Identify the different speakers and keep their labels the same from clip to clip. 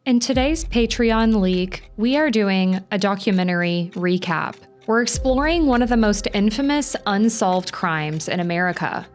Speaker 1: In today's Patreon leak, we are doing a documentary recap. We're exploring one of the most infamous unsolved crimes in America,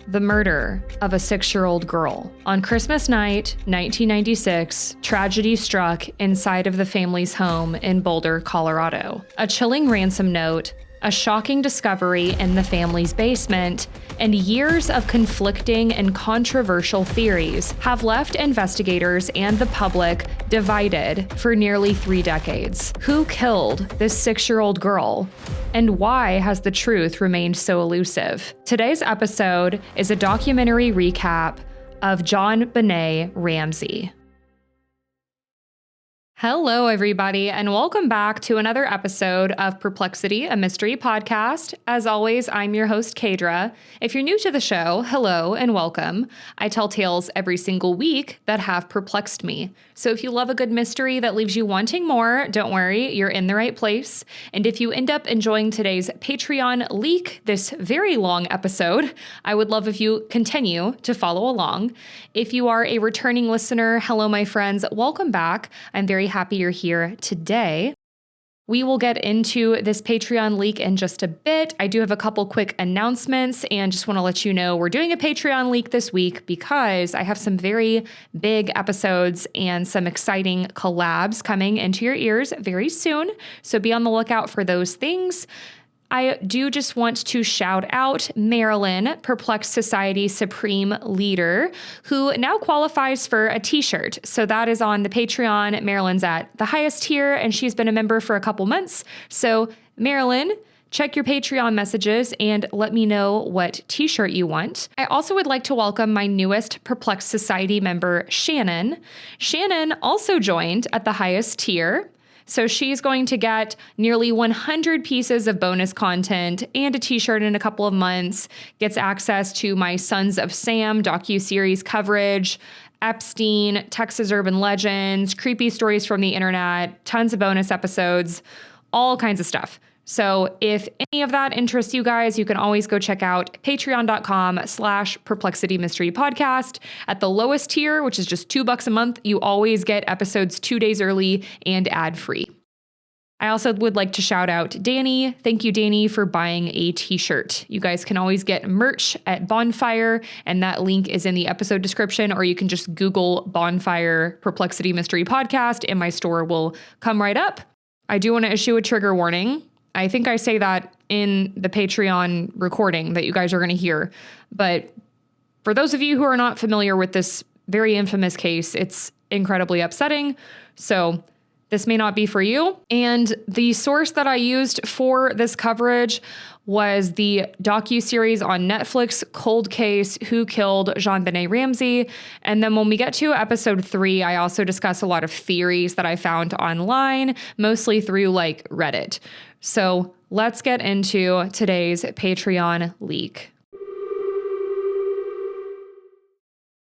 Speaker 1: the murder of a 6-year-old girl. On Christmas night, 1996, tragedy struck inside of the family's home in Boulder, Colorado. A chilling ransom note, a shocking discovery in the family's basement, and years of conflicting and controversial theories have left investigators and the public divided for nearly 3 decades. Who killed this 6-year-old girl? And why has the truth remained so elusive? Today's episode is a documentary recap of JonBenet Ramsey. Hello, everybody, and welcome back to another episode of Perplexity, a mystery podcast. As always, I'm your host, Kaydra. If you're new to the show, hello and welcome. I tell tales every single week that have perplexed me. So if you love a good mystery that leaves you wanting more, don't worry, you're in the right place. And if you end up enjoying today's Patreon leak, this very long episode, I would love if you continue to follow along. If you are a returning listener, hello, my friends, welcome back. I'm very happy you're here today. We will get into this Patreon leak in just a bit. I do have a couple quick announcements and just want to let you know we're doing a Patreon leak this week because I have some very big episodes and some exciting collabs coming into your ears very soon. So be on the lookout for those things. I do just want to shout out Marilyn, Perplexed Society Supreme Leader, who now qualifies for a t-shirt. So that is on the Patreon. Marilyn's at the highest tier, and she's been a member for a couple months. So Marilyn, check your Patreon messages and let me know what t-shirt you want. I also would like to welcome my newest Perplexed Society member, Shannon. Shannon also joined at the highest tier. So she's going to get nearly 100 pieces of bonus content and a t-shirt in a couple of months, gets access to my Sons of Sam docuseries coverage, Epstein, Texas Urban Legends, creepy stories from the internet, tons of bonus episodes, all kinds of stuff. So if any of that interests you guys, you can always go check out patreon.com/perplexity mystery podcast. At the lowest tier, which is just $2 a month, you always get episodes 2 days early and ad-free. I also would like to shout out Danny. Thank you, Danny, for buying a t-shirt. You guys can always get merch at Bonfire, and that link is in the episode description, or you can just Google Bonfire Perplexity Mystery Podcast, and my store will come right up. I do want to issue a trigger warning. I think I say that in the Patreon recording that you guys are going to hear. But for those of you who are not familiar with this very infamous case, it's incredibly upsetting. So this may not be for you. And the source that I used for this coverage was the docuseries on Netflix, Cold Case, Who Killed JonBenet Ramsey. And then when we get to episode 3, I also discuss a lot of theories that I found online, mostly through like Reddit. So let's get into today's Patreon leak.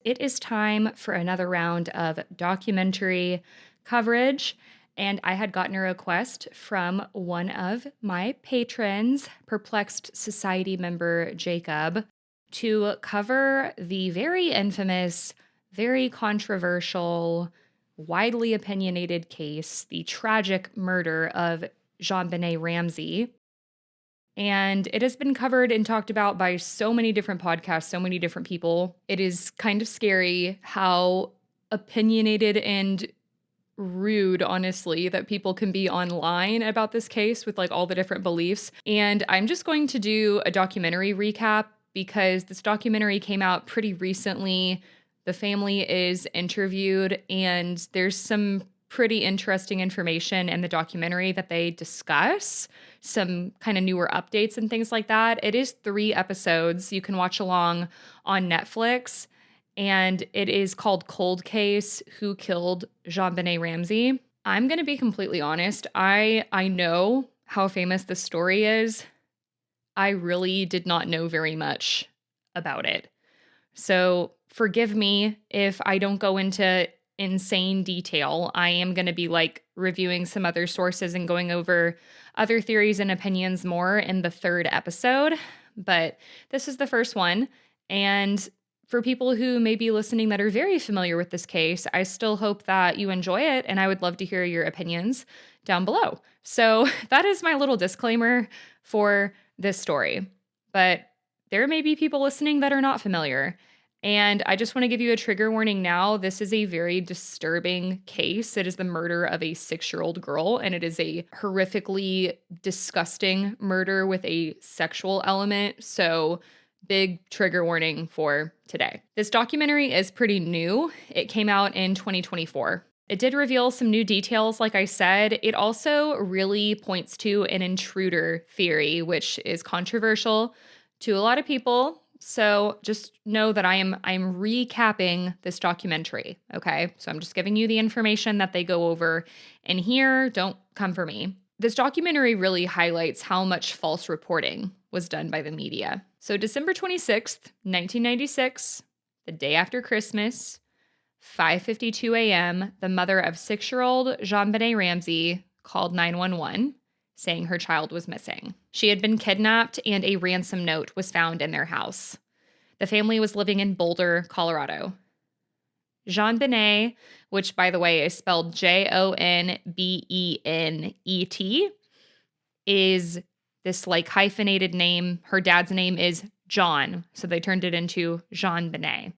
Speaker 1: It is time for another round of documentary coverage. And I had gotten a request from one of my patrons, Perplexed Society member Jacob, to cover the very infamous, very controversial, widely opinionated case, the tragic murder of JonBenet Ramsey. And it has been covered and talked about by so many different podcasts, so many different people. It is kind of scary how opinionated and rude, honestly, that people can be online about this case with like all the different beliefs. And I'm just going to do a documentary recap because this documentary came out pretty recently. The family is interviewed and there's some pretty interesting information in the documentary that they discuss, some kind of newer updates and things like that. It is 3 episodes. You can watch along on Netflix. And it is called Cold Case, Who Killed JonBenet Ramsey. I'm going to be completely honest. I know how famous this story is. I really did not know very much about it. So forgive me if I don't go into insane detail. I am going to be like reviewing some other sources and going over other theories and opinions more in the 3rd episode. But this is the first one. And For people who may be listening that are very familiar with this case, I still hope that you enjoy it, and I would love to hear your opinions down below. So that is my little disclaimer for this story. But there may be people listening that are not familiar. And I just want to give you a trigger warning now. This is a very disturbing case. It is the murder of a 6-year-old girl, and it is a horrifically disgusting murder with a sexual element. So big trigger warning for today. This documentary is pretty new. It came out in 2024. It did reveal some new details, like I said. It also really points to an intruder theory, which is controversial to a lot of people. So just know that I'm recapping this documentary, okay? So I'm just giving you the information that they go over in here. Don't come for me. This documentary really highlights how much false reporting was done by the media. So December 26th, 1996, the day after Christmas, 5:52 a.m., the mother of 6-year-old JonBenet Ramsey called 911, saying her child was missing. She had been kidnapped and a ransom note was found in their house. The family was living in Boulder, Colorado. JonBenet, which by the way is spelled Jonbenet, is this like hyphenated name. Her dad's name is John, so they turned it into JonBenet.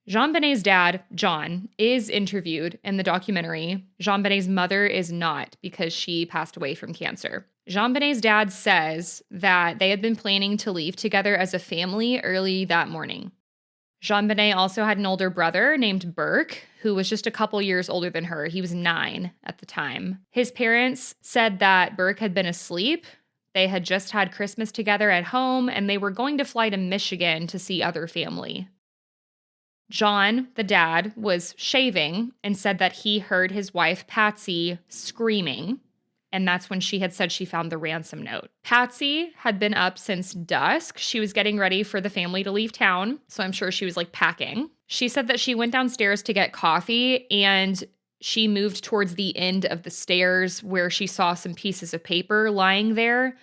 Speaker 1: JonBenet's dad, John, is interviewed in the documentary. JonBenet's mother is not because she passed away from cancer. JonBenet's dad says that they had been planning to leave together as a family early that morning. JonBenet also had an older brother named Burke, who was just a couple years older than her. He was 9 at the time. His parents said that Burke had been asleep. They had just had Christmas together at home, and they were going to fly to Michigan to see other family. John, the dad, was shaving and said that he heard his wife, Patsy, screaming, and that's when she had said she found the ransom note. Patsy had been up since dusk. She was getting ready for the family to leave town, so I'm sure she was like packing. She said that she went downstairs to get coffee, and she moved towards the end of the stairs where she saw some pieces of paper lying there,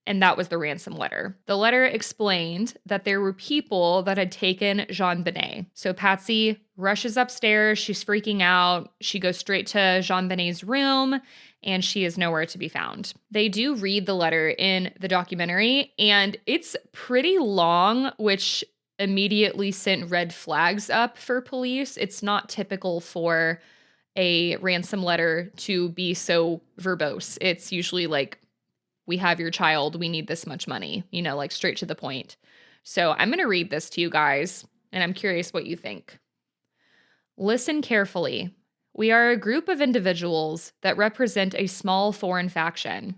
Speaker 1: and that was the ransom letter. The letter explained that there were people that had taken JonBenet. So Patsy rushes upstairs. She's freaking out. She goes straight to JonBenet's room, and she is nowhere to be found. They do read the letter in the documentary, and it's pretty long, which immediately sent red flags up for police. It's not typical for a ransom letter to be so verbose. It's usually like, we have your child, we need this much money, like straight to the point. So I'm going to read this to you guys, and I'm curious what you think. Listen carefully. We are a group of individuals that represent a small foreign faction.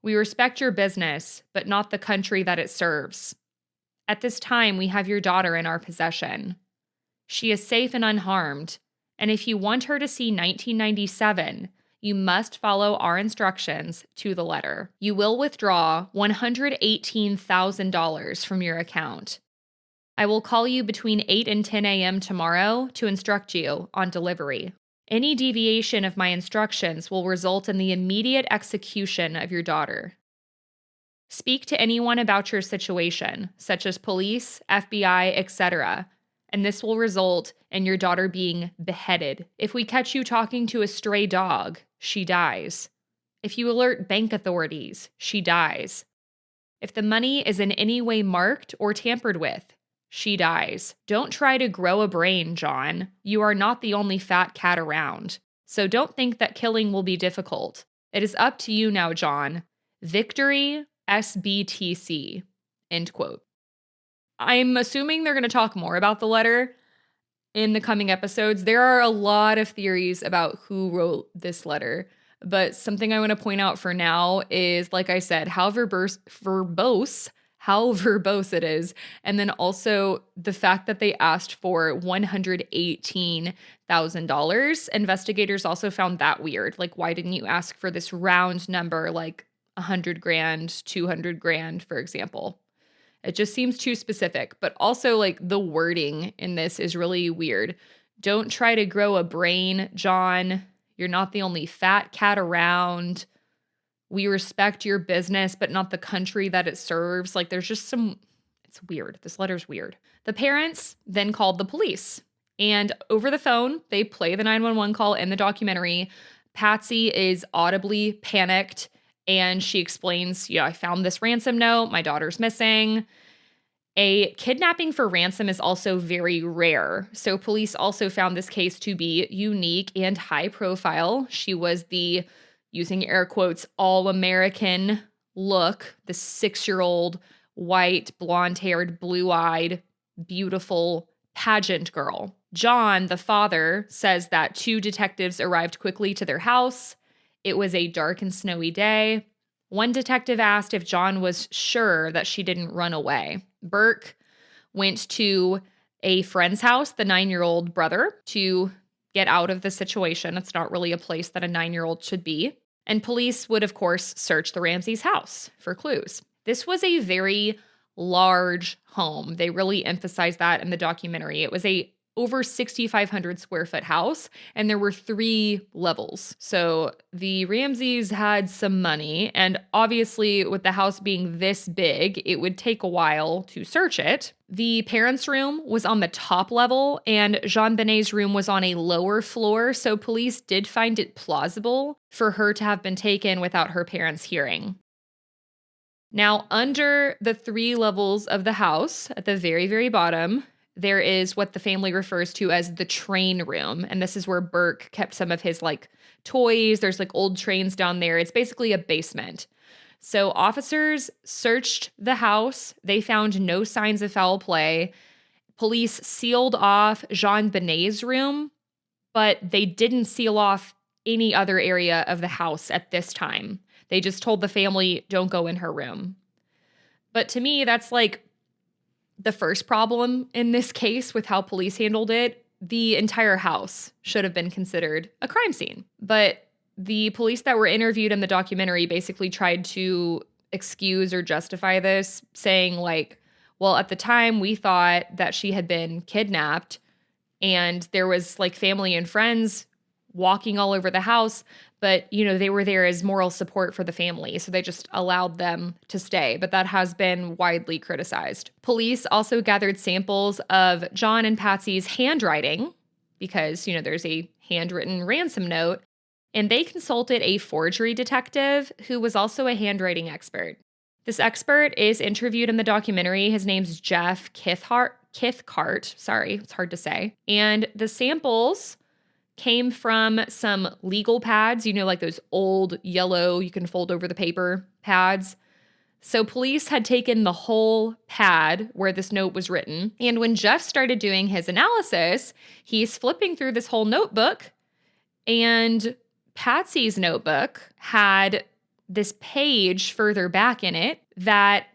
Speaker 1: We respect your business, but not the country that it serves. At this time, we have your daughter in our possession. She is safe and unharmed, and if you want her to see 1997, you must follow our instructions to the letter. You will withdraw $118,000 from your account. I will call you between 8 and 10 a.m. tomorrow to instruct you on delivery. Any deviation of my instructions will result in the immediate execution of your daughter. Speak to anyone about your situation, such as police, FBI, etc., and this will result in your daughter being beheaded. If we catch you talking to a stray dog, she dies. If you alert bank authorities, she dies. If the money is in any way marked or tampered with, she dies. Don't try to grow a brain, John. You are not the only fat cat around. So don't think that killing will be difficult. It is up to you now, John. Victory, SBTC. End quote. I'm assuming they're going to talk more about the letter in the coming episodes. There are a lot of theories about who wrote this letter, but something I want to point out for now is, like I said, how verbose it is, and then also the fact that they asked for $118,000. Investigators also found that weird. Like, why didn't you ask for this round number, like 100 grand, 200 grand, for example? It just seems too specific, but also like the wording in this is really weird. Don't try to grow a brain, John. You're not the only fat cat around. We respect your business, but not the country that it serves. Like there's just some It's weird. This letter's weird. The parents then called the police. And over the phone, they play the 911 call in the documentary. Patsy is audibly panicked, and she explains, I found this ransom note. My daughter's missing. A kidnapping for ransom is also very rare. So police also found this case to be unique and high profile. She was the, using air quotes, all-American look, the 6-year-old, white, blonde-haired, blue-eyed, beautiful pageant girl. John, the father, says that 2 detectives arrived quickly to their house. It was a dark and snowy day. One detective asked if John was sure that she didn't run away. Burke went to a friend's house, the 9-year-old brother, to get out of the situation. It's not really a place that a 9-year-old should be. And police would, of course, search the Ramseys' house for clues. This was a very large home. They really emphasized that in the documentary. It was a over 6,500 square foot house, and there were 3 levels. So the Ramseys had some money, and obviously with the house being this big, it would take a while to search it. The parents' room was on the top level, and JonBenet's room was on a lower floor, so police did find it plausible for her to have been taken without her parents hearing. Now, under the 3 levels of the house, at the very, very bottom, there is what the family refers to as the train room. And this is where Burke kept some of his toys. There's old trains down there. It's basically a basement. So officers searched the house. They found no signs of foul play. Police sealed off JonBenet's room, but they didn't seal off any other area of the house at this time. They just told the family, don't go in her room. But to me, that's the first problem in this case with how police handled it. The entire house should have been considered a crime scene. But the police that were interviewed in the documentary basically tried to excuse or justify this, saying well, at the time we thought that she had been kidnapped and there was family and friends walking all over the house, but they were there as moral support for the family, so they just allowed them to stay. But that has been widely criticized. Police also gathered samples of John and Patsy's handwriting because there's a handwritten ransom note, and they consulted a forgery detective who was also a handwriting expert. This expert is interviewed in the documentary. His name's Jeff Kithcart. Sorry, it's hard to say. And the samples came from some legal pads, those old yellow, you can fold over the paper pads. So police had taken the whole pad where this note was written. And when Jeff started doing his analysis, he's flipping through this whole notebook, and Patsy's notebook had this page further back in it that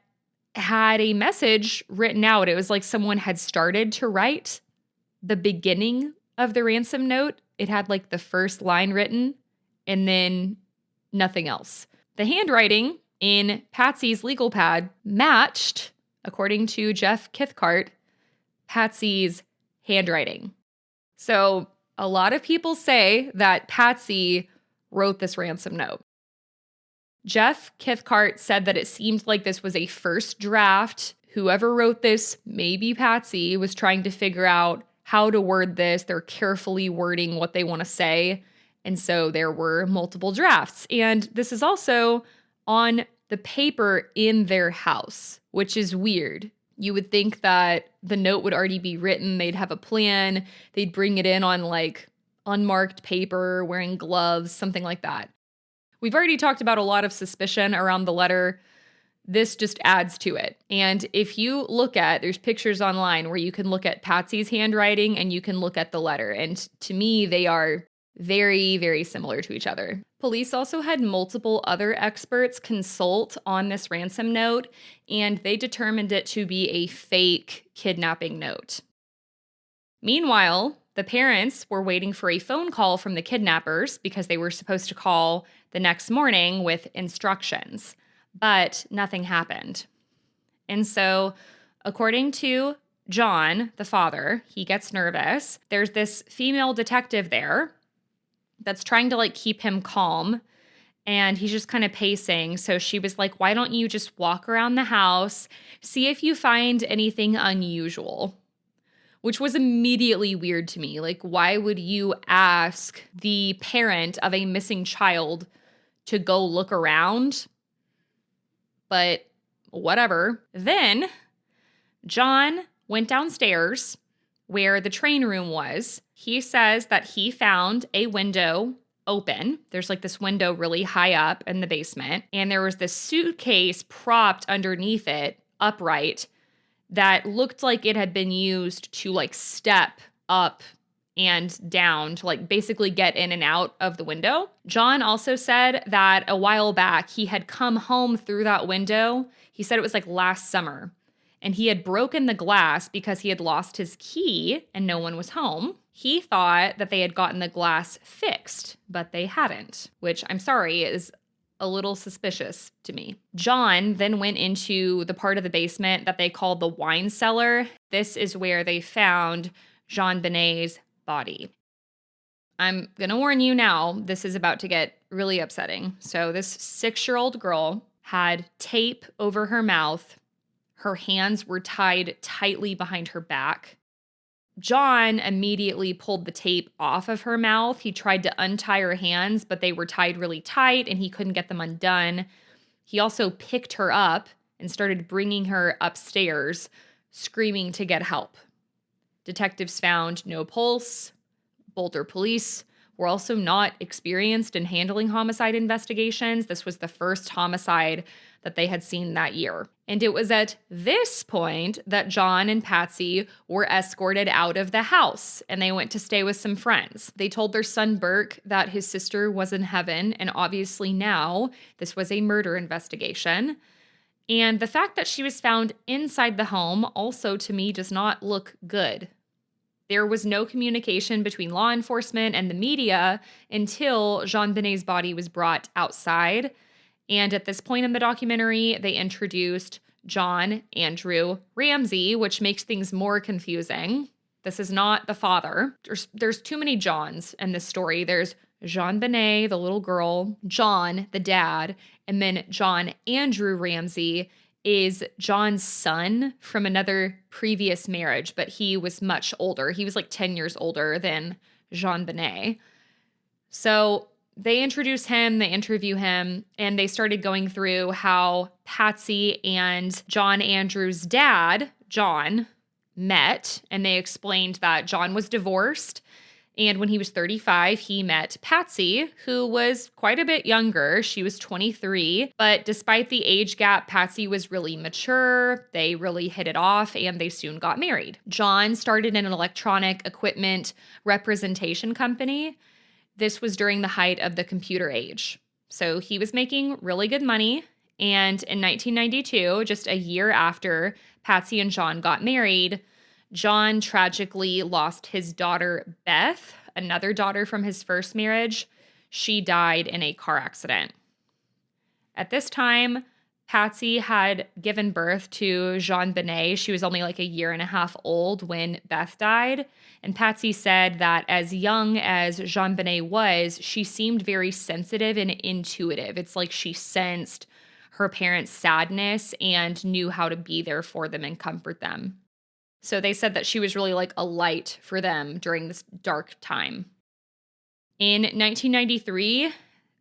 Speaker 1: had a message written out. It was like someone had started to write the beginning of the ransom note. It had the first line written and then nothing else. The handwriting in Patsy's legal pad matched, according to Jeff Kithcart, Patsy's handwriting. So a lot of people say that Patsy wrote this ransom note. Jeff Kithcart said that it seemed like this was a first draft. Whoever wrote this, maybe Patsy, was trying to figure out how to word this. They're carefully wording what they want to say. And so there were multiple drafts. And this is also on the paper in their house, which is weird. You would think that the note would already be written. They'd have a plan. They'd bring it in on unmarked paper, wearing gloves, something like that. We've already talked about a lot of suspicion around the letter. This just adds to it. And if you look there's pictures online where you can look at Patsy's handwriting and you can look at the letter. And to me, they are very, very similar to each other. Police also had multiple other experts consult on this ransom note, and they determined it to be a fake kidnapping note. Meanwhile, the parents were waiting for a phone call from the kidnappers because they were supposed to call the next morning with instructions. But nothing happened. And so, according to John, the father, he gets nervous. There's this female detective there that's trying to keep him calm. and he's just kind of pacing. So she was like, why don't you just walk around the house, see if you find anything unusual? Which was immediately weird to me. Like, why would you ask the parent of a missing child to go look around? But whatever. Then John went downstairs where the train room was. He says that he found a window open. There's like this window really high up in the basement, and there was this suitcase propped underneath it, upright, that looked like it had been used to like step up and down to like basically get in and out of the window. John also said that a while back he had come home through that window. He said it was like last summer, and he had broken the glass because he had lost his key and no one was home. He thought that they had gotten the glass fixed, but they hadn't, which I'm sorry is a little suspicious to me. John then went into the part of the basement that they called the wine cellar. This is where they found JonBenet's body. I'm going to warn you now, this is about to get really upsetting. So this 6-year-old girl had tape over her mouth. Her hands were tied tightly behind her back. John immediately pulled the tape off of her mouth. He tried to untie her hands, but they were tied really tight and he couldn't get them undone. He also picked her up and started bringing her upstairs, screaming to get help. Detectives found no pulse. Boulder police were also not experienced in handling homicide investigations. This was the first homicide that they had seen that year. And it was at this point that John and Patsy were escorted out of the house and they went to stay with some friends. They told their son Burke that his sister was in heaven, and obviously now this was a murder investigation. And the fact that she was found inside the home also to me does not look good. There was no communication between law enforcement and the media until JonBenet's body was brought outside. And at this point in the documentary, they introduced John Andrew Ramsey, which makes things more confusing. This is not the father. There's too many Johns in this story. There's JonBenet, the little girl, John, the dad, and then John Andrew Ramsey is John's son from another previous marriage, but he was much older. He was like 10 years older than JonBenet. So they introduce him, they interview him, and they started going through how Patsy and John Andrew's dad, John, met, and they explained that John was divorced. And when he was 35, he met Patsy, who was quite a bit younger. She was 23. But despite the age gap, Patsy was really mature. They really hit it off, and they soon got married. John started an electronic equipment representation company. This was during the height of the computer age. So he was making really good money. And in 1992, just a year after Patsy and John got married, John tragically lost his daughter, Beth, another daughter from his first marriage. She died in a car accident. At this time, Patsy had given birth to JonBenet. She was only like a year and a half old when Beth died. And Patsy said that as young as JonBenet was, she seemed very sensitive and intuitive. It's like she sensed her parents' sadness and knew how to be there for them and comfort them. So they said that she was really like a light for them during this dark time. In 1993,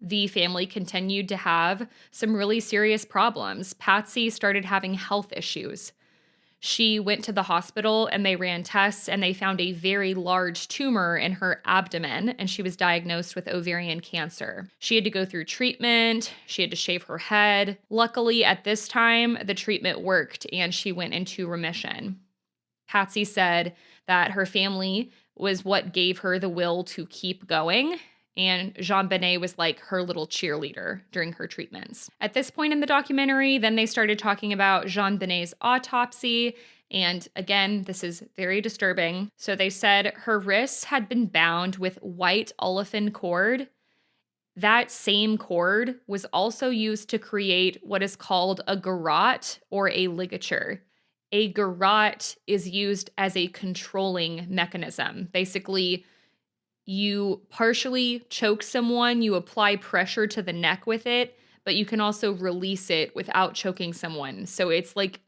Speaker 1: the family continued to have some really serious problems. Patsy started having health issues. She went to the hospital and they ran tests and they found a very large tumor in her abdomen, and she was diagnosed with ovarian cancer. She had to go through treatment. She had to shave her head. Luckily, at this time, the treatment worked and she went into remission. Patsy said that her family was what gave her the will to keep going, and JonBenet was like her little cheerleader during her treatments. At this point in the documentary, then they started talking about JonBenet's autopsy, and again, this is very disturbing. So they said her wrists had been bound with white olefin cord. That same cord was also used to create what is called a garrote or a ligature. A garrote is used as a controlling mechanism. Basically, You partially choke someone, you apply pressure to the neck with it, but you can also release it without choking someone. So it's like,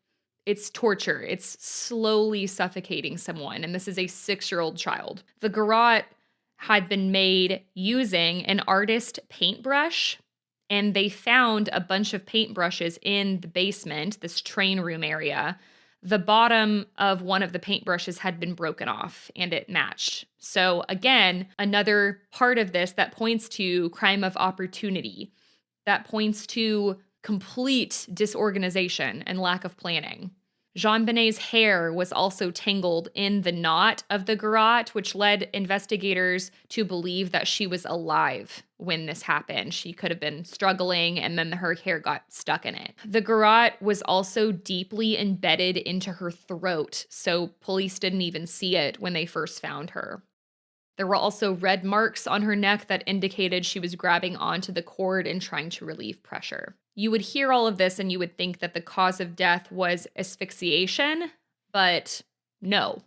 Speaker 1: it's torture. It's slowly suffocating someone. And this is a 6-year-old child. The garrote had been made using an artist paintbrush, and they found a bunch of paintbrushes in the basement, this train room area. The bottom of one of the paintbrushes had been broken off and it matched. So, again, another part of this that points to crime of opportunity, that points to complete disorganization and lack of planning. JonBenet's hair was also tangled in the knot of the garrote, which led investigators to believe that she was alive when this happened. She could have been struggling and then her hair got stuck in it. The garrote was also deeply embedded into her throat, so police didn't even see it when they first found her. There were also red marks on her neck that indicated she was grabbing onto the cord and trying to relieve pressure. You would hear all of this and you would think that the cause of death was asphyxiation, but no.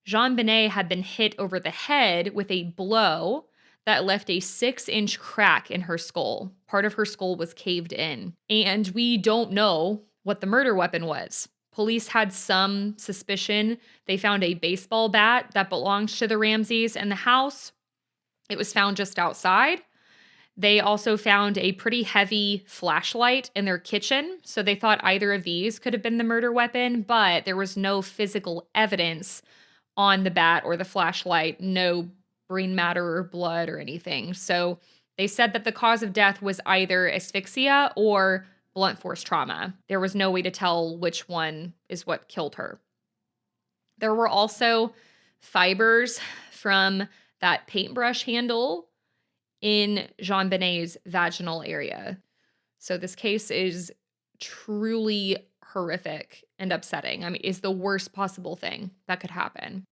Speaker 1: JonBenet had been hit over the head with a blow that left a 6-inch crack in her skull. Part of her skull was caved in. And we don't know what the murder weapon was. Police had some suspicion. They found a baseball bat that belonged to the Ramseys in the house. It was found just outside. They also found a pretty heavy flashlight in their kitchen, so they thought either of these could have been the murder weapon, but there was no physical evidence on the bat or the flashlight, no brain matter or blood or anything. So they said that the cause of death was either asphyxia or blunt force trauma. There was no way to tell which one is what killed her. There were also fibers from that paintbrush handle in JonBenet's vaginal area. So this case is truly horrific and upsetting. I mean, is the worst possible thing that could happen.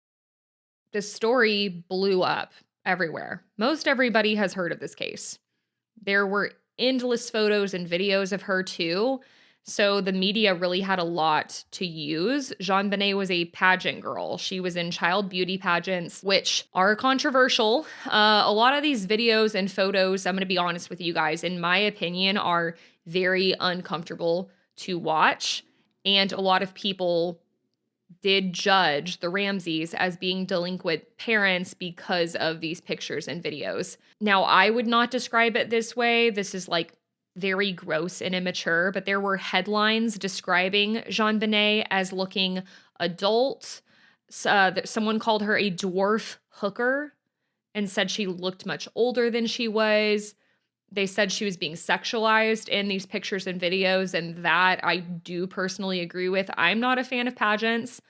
Speaker 1: This story blew up everywhere. Most everybody has heard of this case. There were endless photos and videos of her too. So the media really had a lot to use. JonBenet was a pageant girl. She was in child beauty pageants, which are controversial. A lot of these videos and photos, I'm going to be honest with you guys, in my opinion, are very uncomfortable to watch. And a lot of people did judge the Ramseys as being delinquent parents because of these pictures and videos. Now, I would not describe it this way. This is like very gross and immature, but there were headlines describing JonBenet as looking adult. Someone called her a dwarf hooker and said she looked much older than she was. They said she was being sexualized in these pictures and videos, and that I do personally agree with. I'm not a fan of pageants,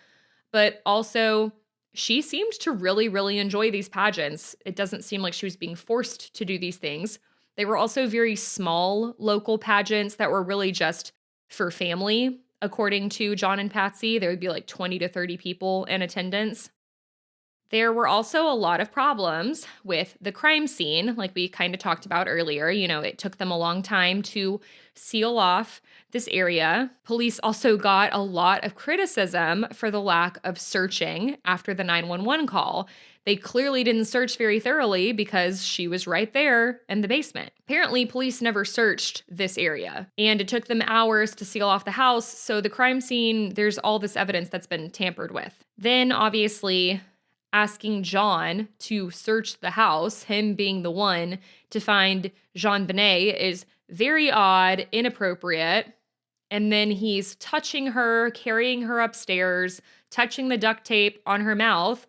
Speaker 1: but also she seemed to really, really enjoy these pageants. It doesn't seem like she was being forced to do these things. They were also very small local pageants that were really just for family. According to John and Patsy, there would be like 20 to 30 people in attendance. There were also a lot of problems with the crime scene, like we kind of talked about earlier. You know, it took them a long time to seal off this area. Police also got a lot of criticism for the lack of searching after the 911 call. They clearly didn't search very thoroughly because she was right there in the basement. Apparently, police never searched this area, and it took them hours to seal off the house. So the crime scene, there's all this evidence that's been tampered with. Then, obviously, asking John to search the house, him being the one to find JonBenet, is very odd, inappropriate. And then he's touching her, carrying her upstairs, touching the duct tape on her mouth.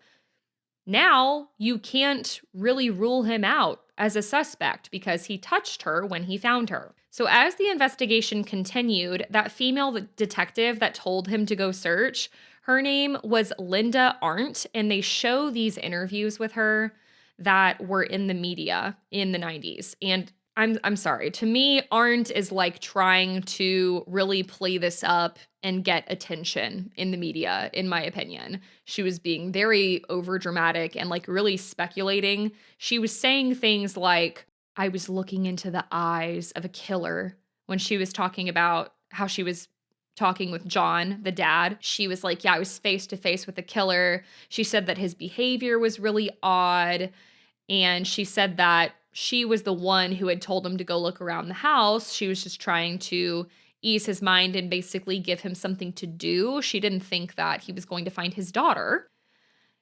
Speaker 1: Now you can't really rule him out as a suspect because he touched her when he found her. So as the investigation continued, that female detective that told him to go search, her name was Linda Arndt, and they show these interviews with her that were in the media in the 90s. And I'm sorry, to me, Arndt is like trying to really play this up and get attention in the media, in my opinion. She was being very overdramatic and like really speculating. She was saying things like, I was looking into the eyes of a killer when she was talking about how she was talking with John, the dad. She was like, yeah, I was face to face with the killer. She said that his behavior was really odd. And she said that she was the one who had told him to go look around the house. She was just trying to ease his mind and basically give him something to do. She didn't think that he was going to find his daughter.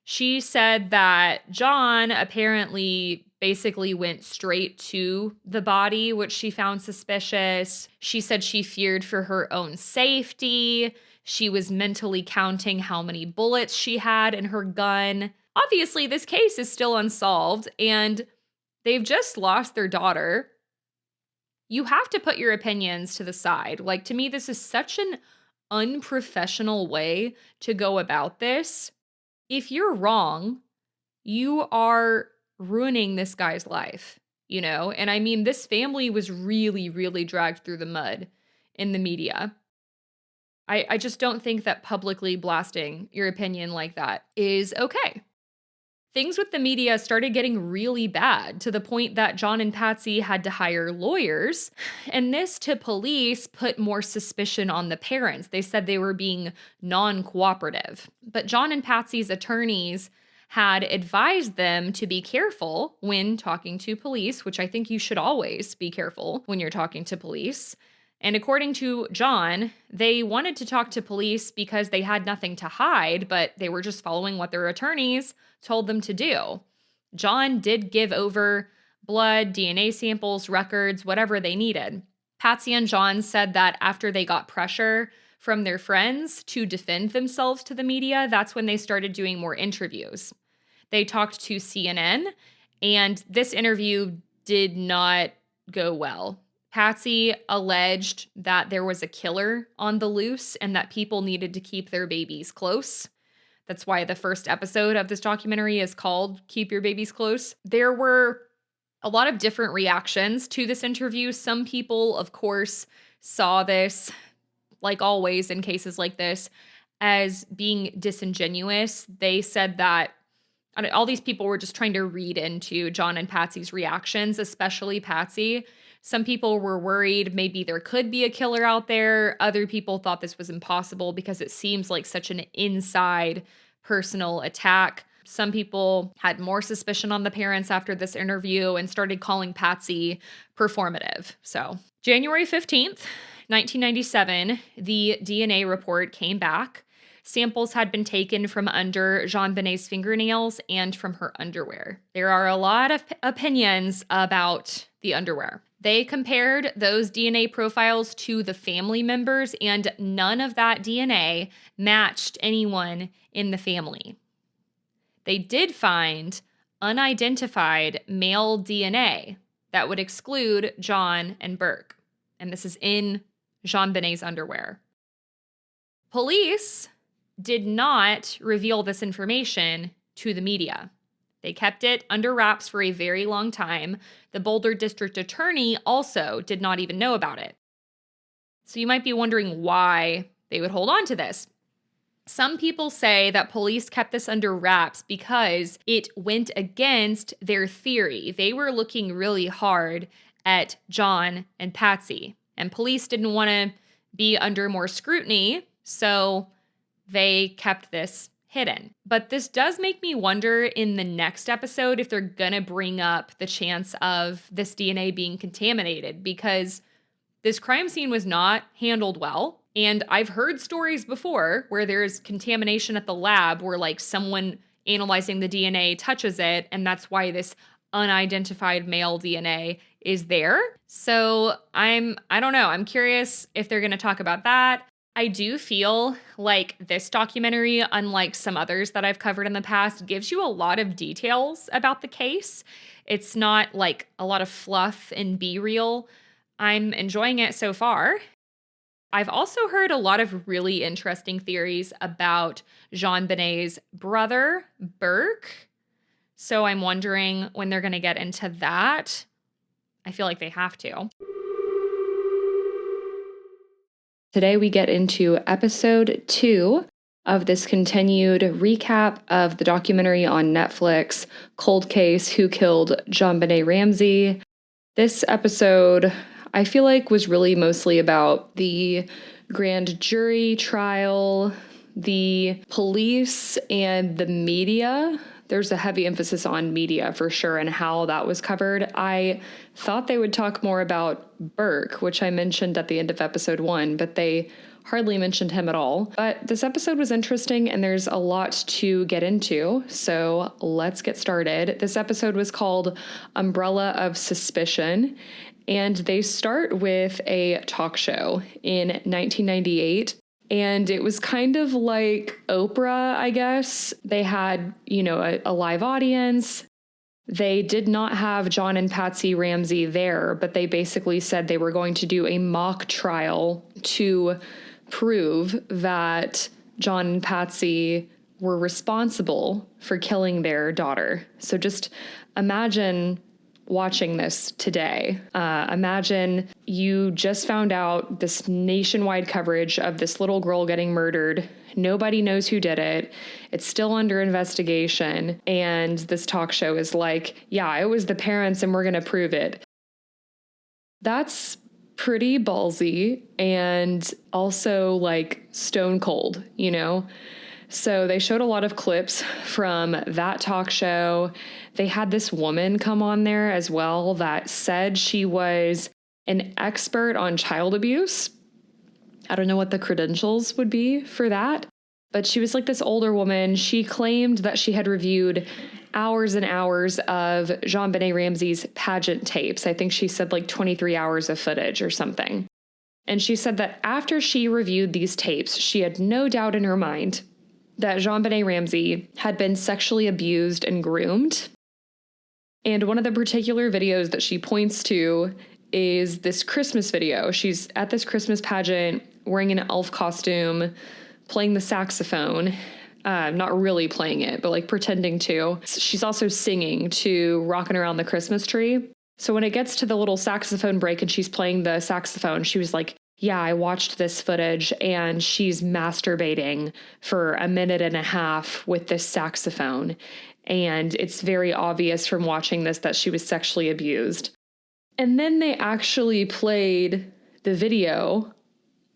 Speaker 1: She said that John apparently basically went straight to the body, which she found suspicious. She said she feared for her own safety. She was mentally counting how many bullets she had in her gun. Obviously, this case is still unsolved, and they've just lost their daughter. You have to put your opinions to the side. Like, to me, this is such an unprofessional way to go about this. If you're wrong, you are ruining this guy's life, you know? And I mean, this family was really, really dragged through the mud in the media. I just don't think that publicly blasting your opinion like that is okay. Things with the media started getting really bad to the point that John and Patsy had to hire lawyers. And this, to police, put more suspicion on the parents. They said they were being non-cooperative. But John and Patsy's attorneys had advised them to be careful when talking to police, which I think you should always be careful when you're talking to police. And according to John, they wanted to talk to police because they had nothing to hide, but they were just following what their attorneys told them to do. John did give over blood, DNA samples, records, whatever they needed. Patsy and John said that after they got pressure from their friends to defend themselves to the media, that's when they started doing more interviews. They talked to CNN, and this interview did not go well. Patsy alleged that there was a killer on the loose and that people needed to keep their babies close. That's why the first episode of this documentary is called Keep Your Babies Close. There were a lot of different reactions to this interview. Some people, of course, saw this, like always in cases like this, as being disingenuous. They said that all these people were just trying to read into John and Patsy's reactions, especially Patsy. Some people were worried maybe there could be a killer out there. Other people thought this was impossible because it seems like such an inside personal attack. Some people had more suspicion on the parents after this interview and started calling Patsy performative. So, January 15th, 1997, the DNA report came back. Samples had been taken from under JonBenet's fingernails and from her underwear. There are a lot of opinions about the underwear. They compared those DNA profiles to the family members, and none of that DNA matched anyone in the family. They did find unidentified male DNA that would exclude John and Burke, and this is in JonBenet's underwear. Police did not reveal this information to the media. They kept it under wraps for a very long time. The Boulder District Attorney also did not even know about it. So you might be wondering why they would hold on to this. Some people say that police kept this under wraps because it went against their theory. They were looking really hard at John and Patsy, and police didn't want to be under more scrutiny, so they kept this hidden. But this does make me wonder in the next episode if they're going to bring up the chance of this DNA being contaminated, because this crime scene was not handled well. And I've heard stories before where there's contamination at the lab where like someone analyzing the DNA touches it, and that's why this unidentified male DNA is there. So I don't know. I'm curious if they're going to talk about that. I do feel like this documentary, unlike some others that I've covered in the past, gives you a lot of details about the case. It's not like a lot of fluff and be-real. I'm enjoying it so far. I've also heard a lot of really interesting theories about JonBenet's brother, Burke. So I'm wondering when they're going to get into that. I feel like they have to. Today we get into episode 2 of this continued recap of the documentary on Netflix, Cold Case: Who Killed JonBenét Ramsey. This episode I feel like was really mostly about the grand jury trial, the police, and the media. There's a heavy emphasis on media for sure and how that was covered. I thought they would talk more about Burke, which I mentioned at the end of episode 1, but they hardly mentioned him at all. But this episode was interesting and there's a lot to get into, so let's get started. This episode was called Umbrella of Suspicion, and they start with a talk show in 1998. And it was kind of like Oprah, I guess. They had, a live audience. They did not have Jon and Patsy Ramsey there, but they basically said they were going to do a mock trial to prove that Jon and Patsy were responsible for killing their daughter. So just imagine watching this today. Imagine you just found out this nationwide coverage of this little girl getting murdered. Nobody knows who did it. It's still under investigation. And this talk show is like, yeah, it was the parents and we're going to prove it. That's pretty ballsy and also like stone cold, So they showed a lot of clips from that talk show. They had this woman come on there as well that said she was an expert on child abuse. I don't know what the credentials would be for that, but she was like this older woman. She claimed that she had reviewed hours and hours of JonBenet Ramsey's pageant tapes. I think she said like 23 hours of footage or something. And she said that after she reviewed these tapes, she had no doubt in her mind that JonBenet Ramsey had been sexually abused and groomed. And one of the particular videos that she points to is this Christmas video. She's at this Christmas pageant wearing an elf costume, playing the saxophone. Not really playing it, but like pretending to. She's also singing to Rockin' Around the Christmas Tree. So when it gets to the little saxophone break and she's playing the saxophone, she was like, yeah, I watched this footage and she's masturbating for a minute and a half with this saxophone. And it's very obvious from watching this that she was sexually abused. And then they actually played the video.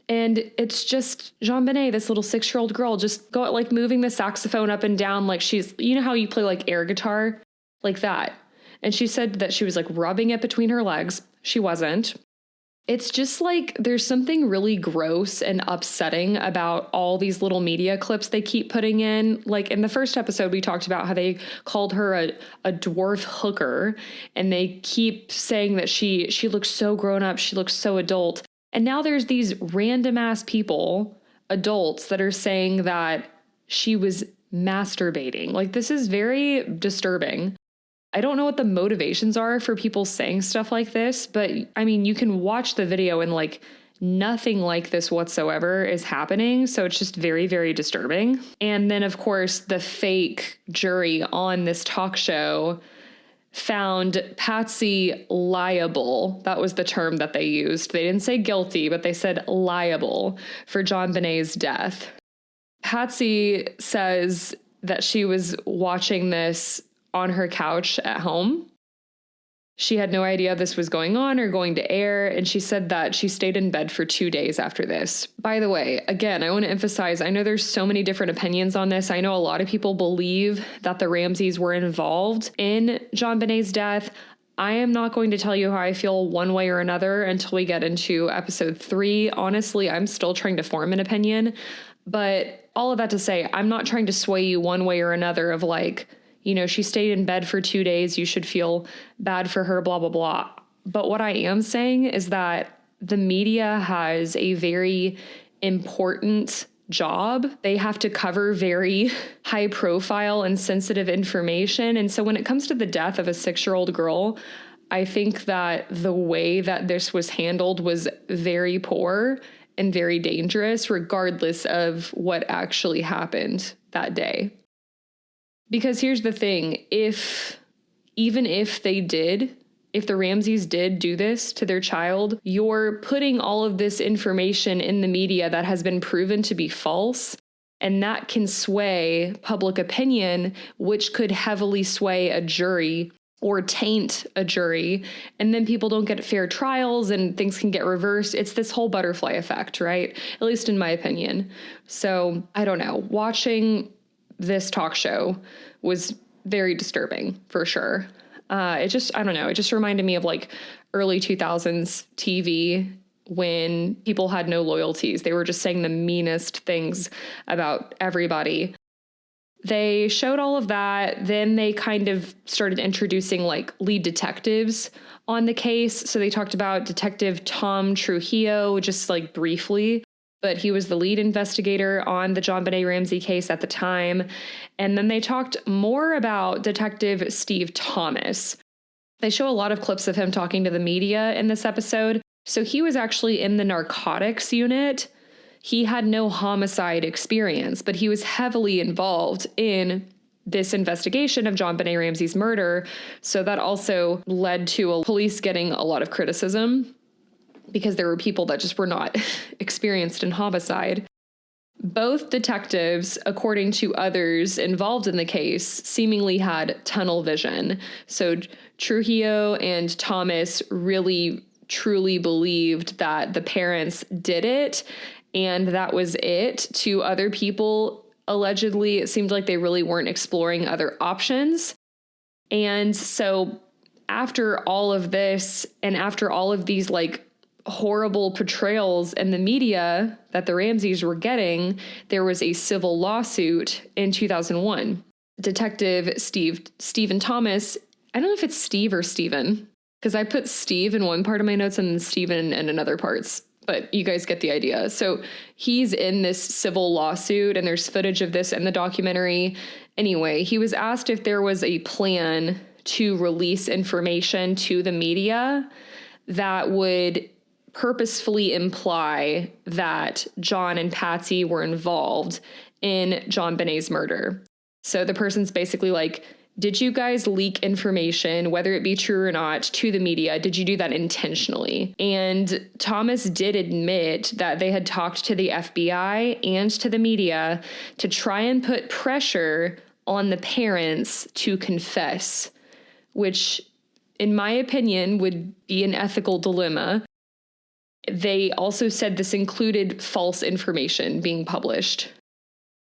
Speaker 1: And it's just JonBenet, this little 6-year-old girl, just moving the saxophone up and down like she's, how you play like air guitar, like that. And she said that she was like rubbing it between her legs. She wasn't. It's just like there's something really gross and upsetting about all these little media clips they keep putting in. Like in the first episode, we talked about how they called her a dwarf hooker, and they keep saying that she looks so grown up, she looks so adult. And now there's these random ass people, adults, that are saying that she was masturbating. Like, this is very disturbing. I don't know what the motivations are for people saying stuff like this, but I mean, you can watch the video and like nothing like this whatsoever is happening. So it's just very, very disturbing. And then of course, the fake jury on this talk show found Patsy liable. That was the term that they used. They didn't say guilty, but they said liable for JonBenet's death. Patsy says that she was watching this on her couch at home. She had no idea this was going on or going to air, and she said that she stayed in bed for 2 days after this. By the way, again, I want to emphasize, I know there's so many different opinions on this. I know a lot of people believe that the Ramseys were involved in JonBenet's death. I am not going to tell you how I feel one way or another until we get into episode 3. Honestly, I'm still trying to form an opinion, but all of that to say, I'm not trying to sway you one way or another of like, she stayed in bed for 2 days, you should feel bad for her, blah, blah, blah. But what I am saying is that the media has a very important job. They have to cover very high profile and sensitive information. And so when it comes to the death of a 6-year-old girl, I think that the way that this was handled was very poor and very dangerous, regardless of what actually happened that day. Because here's the thing, even if the Ramseys did do this to their child, you're putting all of this information in the media that has been proven to be false, and that can sway public opinion, which could heavily sway a jury or taint a jury, and then people don't get fair trials and things can get reversed. It's this whole butterfly effect, right? At least in my opinion. So I don't know. Watching this talk show was very disturbing for sure. I don't know. It just reminded me of like early 2000s TV when people had no loyalties. They were just saying the meanest things about everybody. They showed all of that. Then they kind of started introducing like lead detectives on the case. So they talked about Detective Tom Trujillo just like briefly, but he was the lead investigator on the JonBenet Ramsey case at the time. And then they talked more about Detective Steve Thomas. They show a lot of clips of him talking to the media in this episode. So he was actually in the narcotics unit. He had no homicide experience, but he was heavily involved in this investigation of JonBenet Ramsey's murder. So that also led to police getting a lot of criticism because there were people that just were not experienced in homicide. Both detectives, according to others involved in the case, seemingly had tunnel vision. So Trujillo and Thomas really truly believed that the parents did it, and that was it. To other people, allegedly, it seemed like they really weren't exploring other options. And so after all of this, and after all of these like horrible portrayals in the media that the Ramseys were getting, there was a civil lawsuit in 2001. Detective Stephen Thomas, I don't know if it's Steve or Steven, because I put Steve in one part of my notes and then Steven in another parts, but you guys get the idea. So he's in this civil lawsuit, and there's footage of this in the documentary. Anyway, he was asked if there was a plan to release information to the media that would purposefully imply that John and Patsy were involved in JonBenet's murder. So the person's basically like, did you guys leak information, whether it be true or not, to the media? Did you do that intentionally? And Thomas did admit that they had talked to the FBI and to the media to try and put pressure on the parents to confess, which, in my opinion, would be an ethical dilemma. They also said this included false information being published.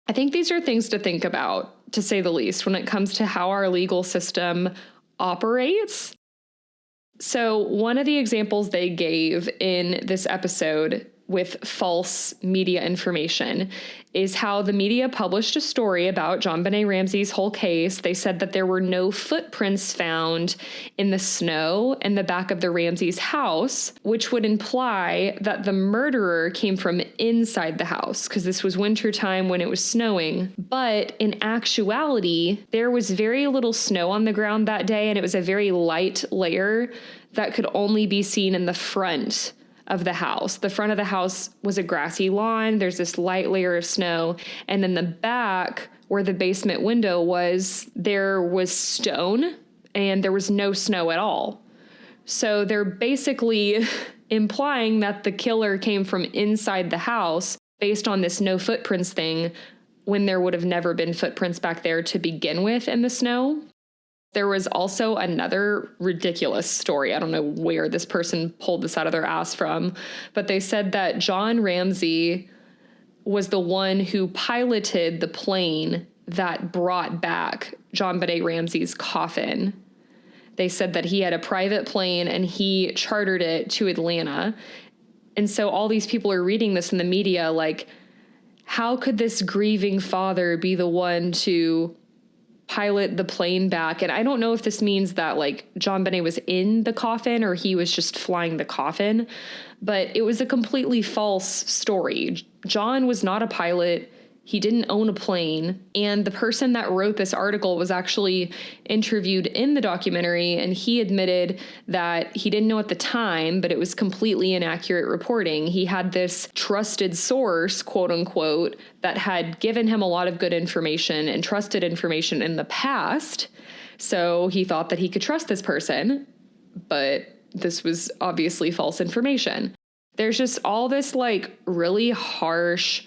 Speaker 1: I think these are things to think about, to say the least, when it comes to how our legal system operates. So one of the examples they gave in this episode with false media information is how the media published a story about JonBenet Ramsey's whole case. They said that there were no footprints found in the snow in the back of the Ramseys' house, which would imply that the murderer came from inside the house, because this was wintertime when it was snowing. But in actuality, there was very little snow on the ground that day, and it was a very light layer that could only be seen in the front of the house. The front of the house was a grassy lawn. There's this light layer of snow. And then the back, where the basement window was, there was stone and there was no snow at all. So they're basically implying that the killer came from inside the house based on this no footprints thing, when there would have never been footprints back there to begin with in the snow. There was also another ridiculous story. I don't know where this person pulled this out of their ass from, but they said that John Ramsey was the one who piloted the plane that brought back JonBenet Ramsey's coffin. They said that he had a private plane and he chartered it to Atlanta. And so all these people are reading this in the media like, how could this grieving father be the one to pilot the plane back? And I don't know if this means that like JonBenet was in the coffin or he was just flying the coffin, but it was a completely false story. John was not a pilot. He didn't own a plane. And the person that wrote this article was actually interviewed in the documentary, and he admitted that he didn't know at the time, but it was completely inaccurate reporting. He had this trusted source, quote unquote, that had given him a lot of good information and trusted information in the past. So he thought that he could trust this person, but this was obviously false information. There's just all this like really harsh,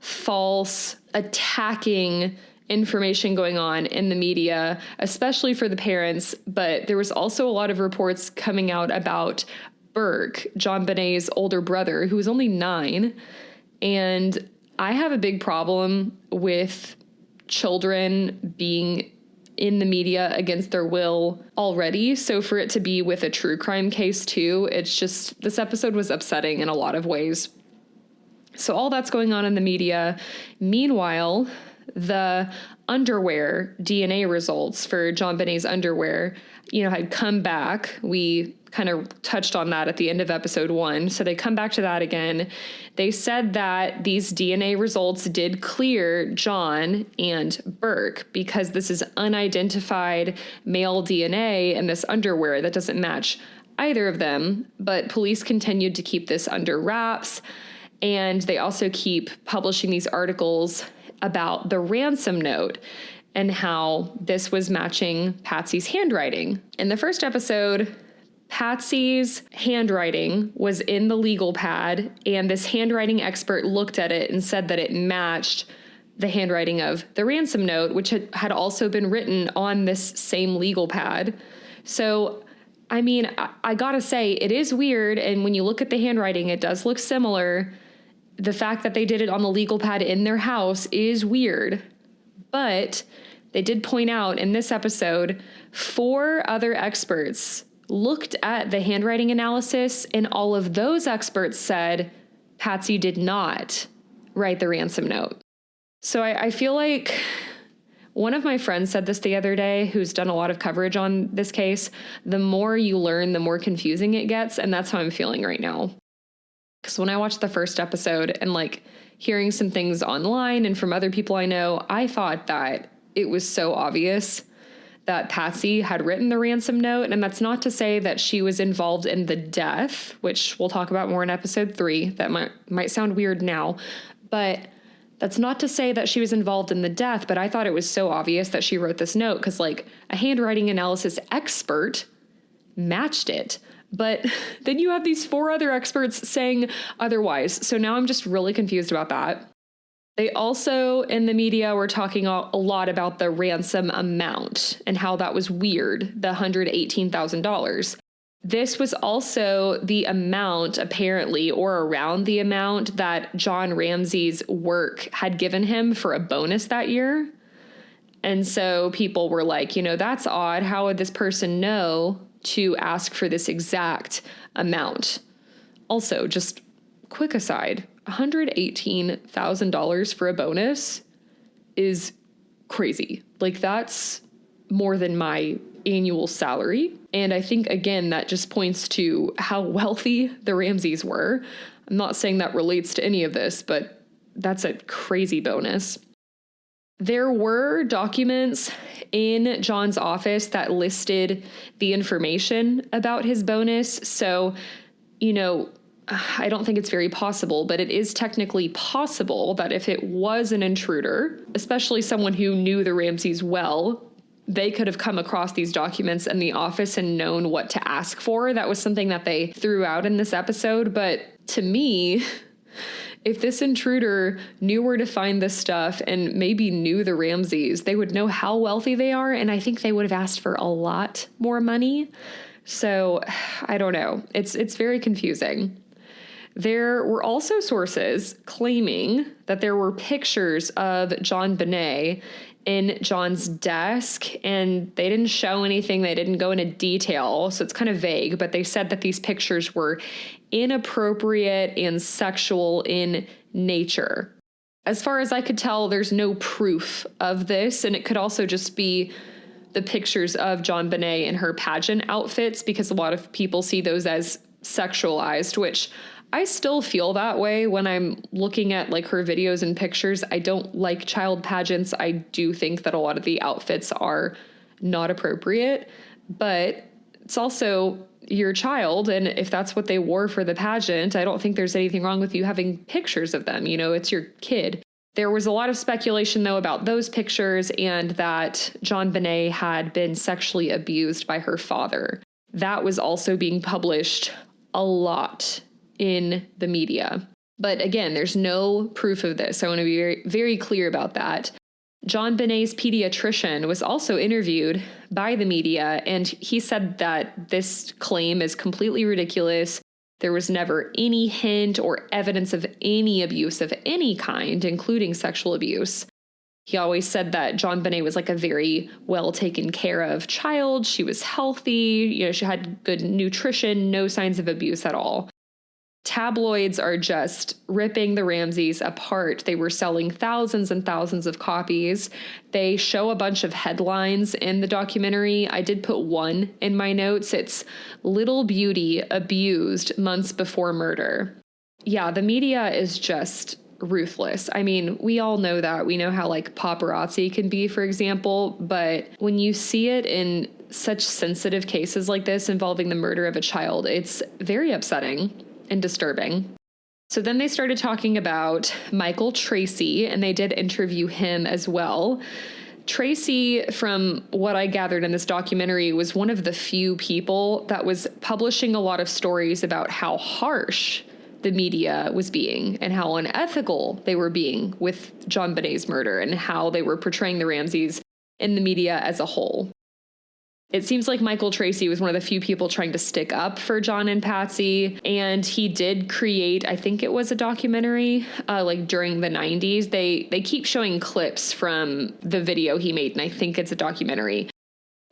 Speaker 1: false, attacking information going on in the media, especially for the parents. But there was also a lot of reports coming out about Burke, JonBenet's older brother, who was only 9. And I have a big problem with children being in the media against their will already. So for it to be with a true crime case too, it's just, this episode was upsetting in a lot of ways. So all that's going on in the media. Meanwhile, the underwear DNA results for JonBenet's underwear, had come back. We kind of touched on that at the end of episode 1. So they come back to that again. They said that these DNA results did clear John and Burke because this is unidentified male DNA in this underwear that doesn't match either of them. But police continued to keep this under wraps. And they also keep publishing these articles about the ransom note and how this was matching Patsy's handwriting. In the first episode, Patsy's handwriting was in the legal pad, and this handwriting expert looked at it and said that it matched the handwriting of the ransom note, which had also been written on this same legal pad. So, I mean, I gotta say, it is weird, and when you look at the handwriting, it does look similar. The fact that they did it on the legal pad in their house is weird, but they did point out in this episode, 4 other experts looked at the handwriting analysis, and all of those experts said Patsy did not write the ransom note. So I feel like one of my friends said this the other day, who's done a lot of coverage on this case, the more you learn, the more confusing it gets, and that's how I'm feeling right now. Because when I watched the first episode and hearing some things online and from other people I know, I thought that it was so obvious that Patsy had written the ransom note. And that's not to say that she was involved in the death, which we'll talk about more in episode 3. That might sound weird now, but that's not to say that she was involved in the death. But I thought it was so obvious that she wrote this note because a handwriting analysis expert matched it. But then you have these 4 other experts saying otherwise. So now I'm just really confused about that. They also, in the media, were talking a lot about the ransom amount and how that was weird, the $118,000. This was also the amount, apparently, or around the amount that John Ramsey's work had given him for a bonus that year. And so people were like, that's odd. How would this person know to ask for this exact amount? Also, just quick aside, $118,000 for a bonus is crazy. That's more than my annual salary. And I think, again, that just points to how wealthy the Ramseys were. I'm not saying that relates to any of this, but that's a crazy bonus. There were documents in John's office that listed the information about his bonus. So, I don't think it's very possible, but it is technically possible that if it was an intruder, especially someone who knew the Ramseys well, they could have come across these documents in the office and known what to ask for. That was something that they threw out in this episode. But to me, if this intruder knew where to find this stuff and maybe knew the Ramseys, they would know how wealthy they are. And I think they would have asked for a lot more money. So I don't know. It's very confusing. There were also sources claiming that there were pictures of JonBenet in John's desk, and they didn't show anything. They didn't go into detail, so it's kind of vague, but they said that these pictures were inappropriate and sexual in nature. As far as I could tell, there's no proof of this, and it could also just be the pictures of JonBenet in her pageant outfits, because a lot of people see those as sexualized, which I still feel that way when I'm looking at her videos and pictures. I don't like child pageants. I do think that a lot of the outfits are not appropriate, but it's also your child. And if that's what they wore for the pageant, I don't think there's anything wrong with you having pictures of them. It's your kid. There was a lot of speculation, though, about those pictures and that JonBenet had been sexually abused by her father. That was also being published a lot in the media. But again, there's no proof of this. I want to be very, very clear about that. JonBenet's pediatrician was also interviewed by the media, and he said that this claim is completely ridiculous. There was never any hint or evidence of any abuse of any kind, including sexual abuse. He always said that JonBenet was like a very well taken care of child. She was healthy, she had good nutrition, no signs of abuse at all. Tabloids are just ripping the Ramseys apart. They were selling thousands and thousands of copies. They show a bunch of headlines in the documentary. I did put one in my notes. It's "Little Beauty Abused Months Before Murder." Yeah, the media is just ruthless. I mean, we all know that. We know how like paparazzi can be, for example, but when you see it in such sensitive cases like this involving the murder of a child, it's very upsetting and disturbing. So then they started talking about Michael Tracy, and they did interview him as well. Tracy, from what I gathered in this documentary, was one of the few people that was publishing a lot of stories about how harsh the media was being and how unethical they were being with JonBenet's murder and how they were portraying the Ramseys in the media as a whole. It seems like Michael Tracy was one of the few people trying to stick up for John and Patsy, and he did create, I think it was a documentary, like during the 90s. They keep showing clips from the video he made, and I think it's a documentary.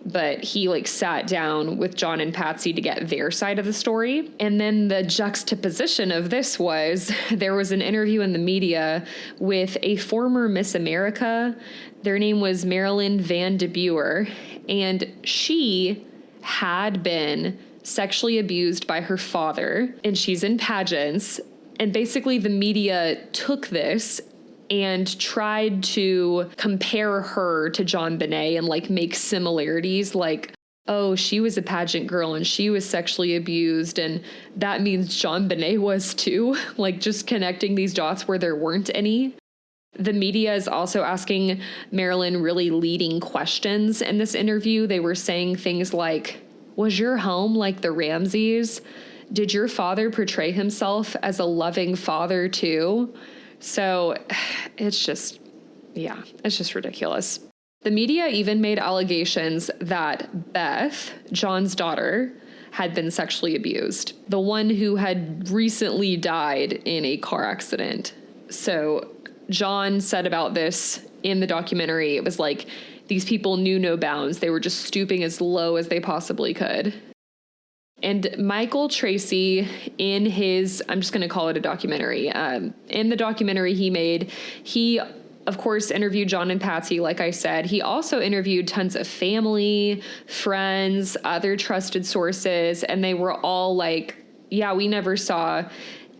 Speaker 1: But he like sat down with John and Patsy to get their side of the story. And then the juxtaposition of this was there was an interview in the media with a former Miss America. Their name was Marilyn Van de Buer, and she had been sexually abused by her father, and she's in pageants. And basically the media took this and tried to compare her to JonBenet and like make similarities, like, oh, she was a pageant girl and she was sexually abused, and that means JonBenet was too, like just connecting these dots where there weren't any. The media is also asking Marilyn really leading questions in this interview. They were saying things like, was your home like the Ramseys? Did your father portray himself as a loving father too? So it's just ridiculous. The media even made allegations that Beth, John's daughter, had been sexually abused, the one who had recently died in a car accident. So John said about this in the documentary, it was like, these people knew no bounds. They were just stooping as low as they possibly could. And Michael Tracy, in his, I'm just going to call it a documentary, in the documentary he made, he, of course, interviewed John and Patsy, like I said. He also interviewed tons of family, friends, other trusted sources, and they were all like, yeah, we never saw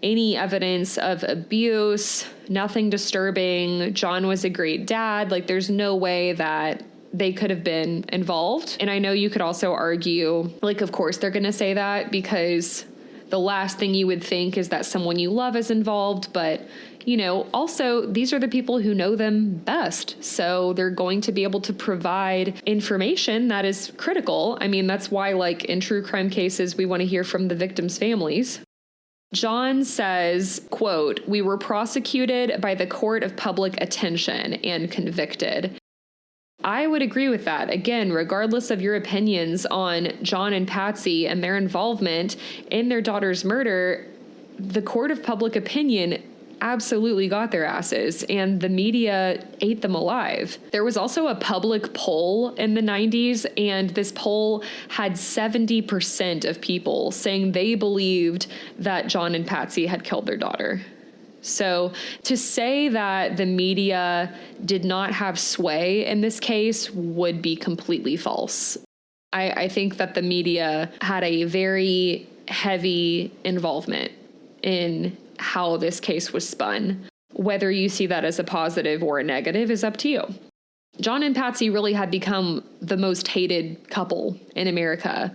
Speaker 1: any evidence of abuse, nothing disturbing. John was a great dad. Like, there's no way that they could have been involved. And I know you could also argue, like, of course they're going to say that because the last thing you would think is that someone you love is involved. But, also these are the people who know them best. So they're going to be able to provide information that is critical. I mean, that's why, like, in true crime cases, we want to hear from the victims' families. John says, quote, "We were prosecuted by the court of public attention and convicted." I would agree with that. Again, regardless of your opinions on John and Patsy and their involvement in their daughter's murder, the court of public opinion absolutely got their asses, and the media ate them alive. There was also a public poll in the 90s, and this poll had 70% of people saying they believed that John and Patsy had killed their daughter. So to say that the media did not have sway in this case would be completely false. I think that the media had a very heavy involvement in how this case was spun. Whether you see that as a positive or a negative is up to you. John and Patsy really had become the most hated couple in America.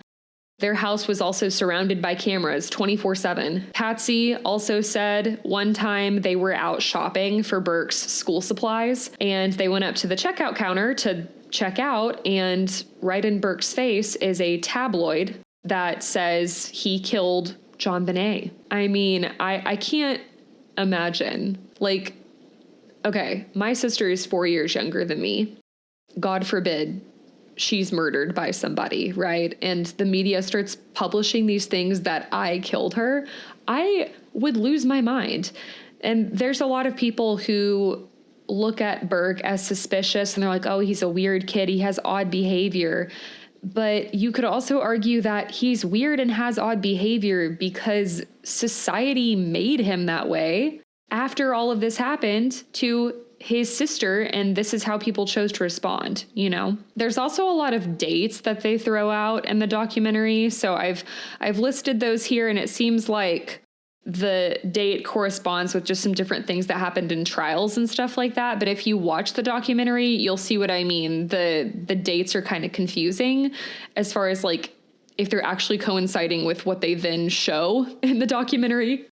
Speaker 1: Their house was also surrounded by cameras 24/7. Patsy also said one time they were out shopping for Burke's school supplies, and they went up to the checkout counter to check out, and right in Burke's face is a tabloid that says he killed JonBenet. I mean, I can't imagine. Like, okay, my sister is 4 years younger than me. God forbid she's murdered by somebody, right? And the media starts publishing these things that I killed her. I would lose my mind. And there's a lot of people who look at Burke as suspicious and they're like, oh, he's a weird kid. He has odd behavior. But you could also argue that he's weird and has odd behavior because society made him that way after all of this happened to his sister, and this is how people chose to respond, you know? There's also a lot of dates that they throw out in the documentary, so I've listed those here, and it seems like the date corresponds with just some different things that happened in trials and stuff like that. But if you watch the documentary, you'll see what I mean. The dates are kind of confusing as far as like if they're actually coinciding with what they then show in the documentary.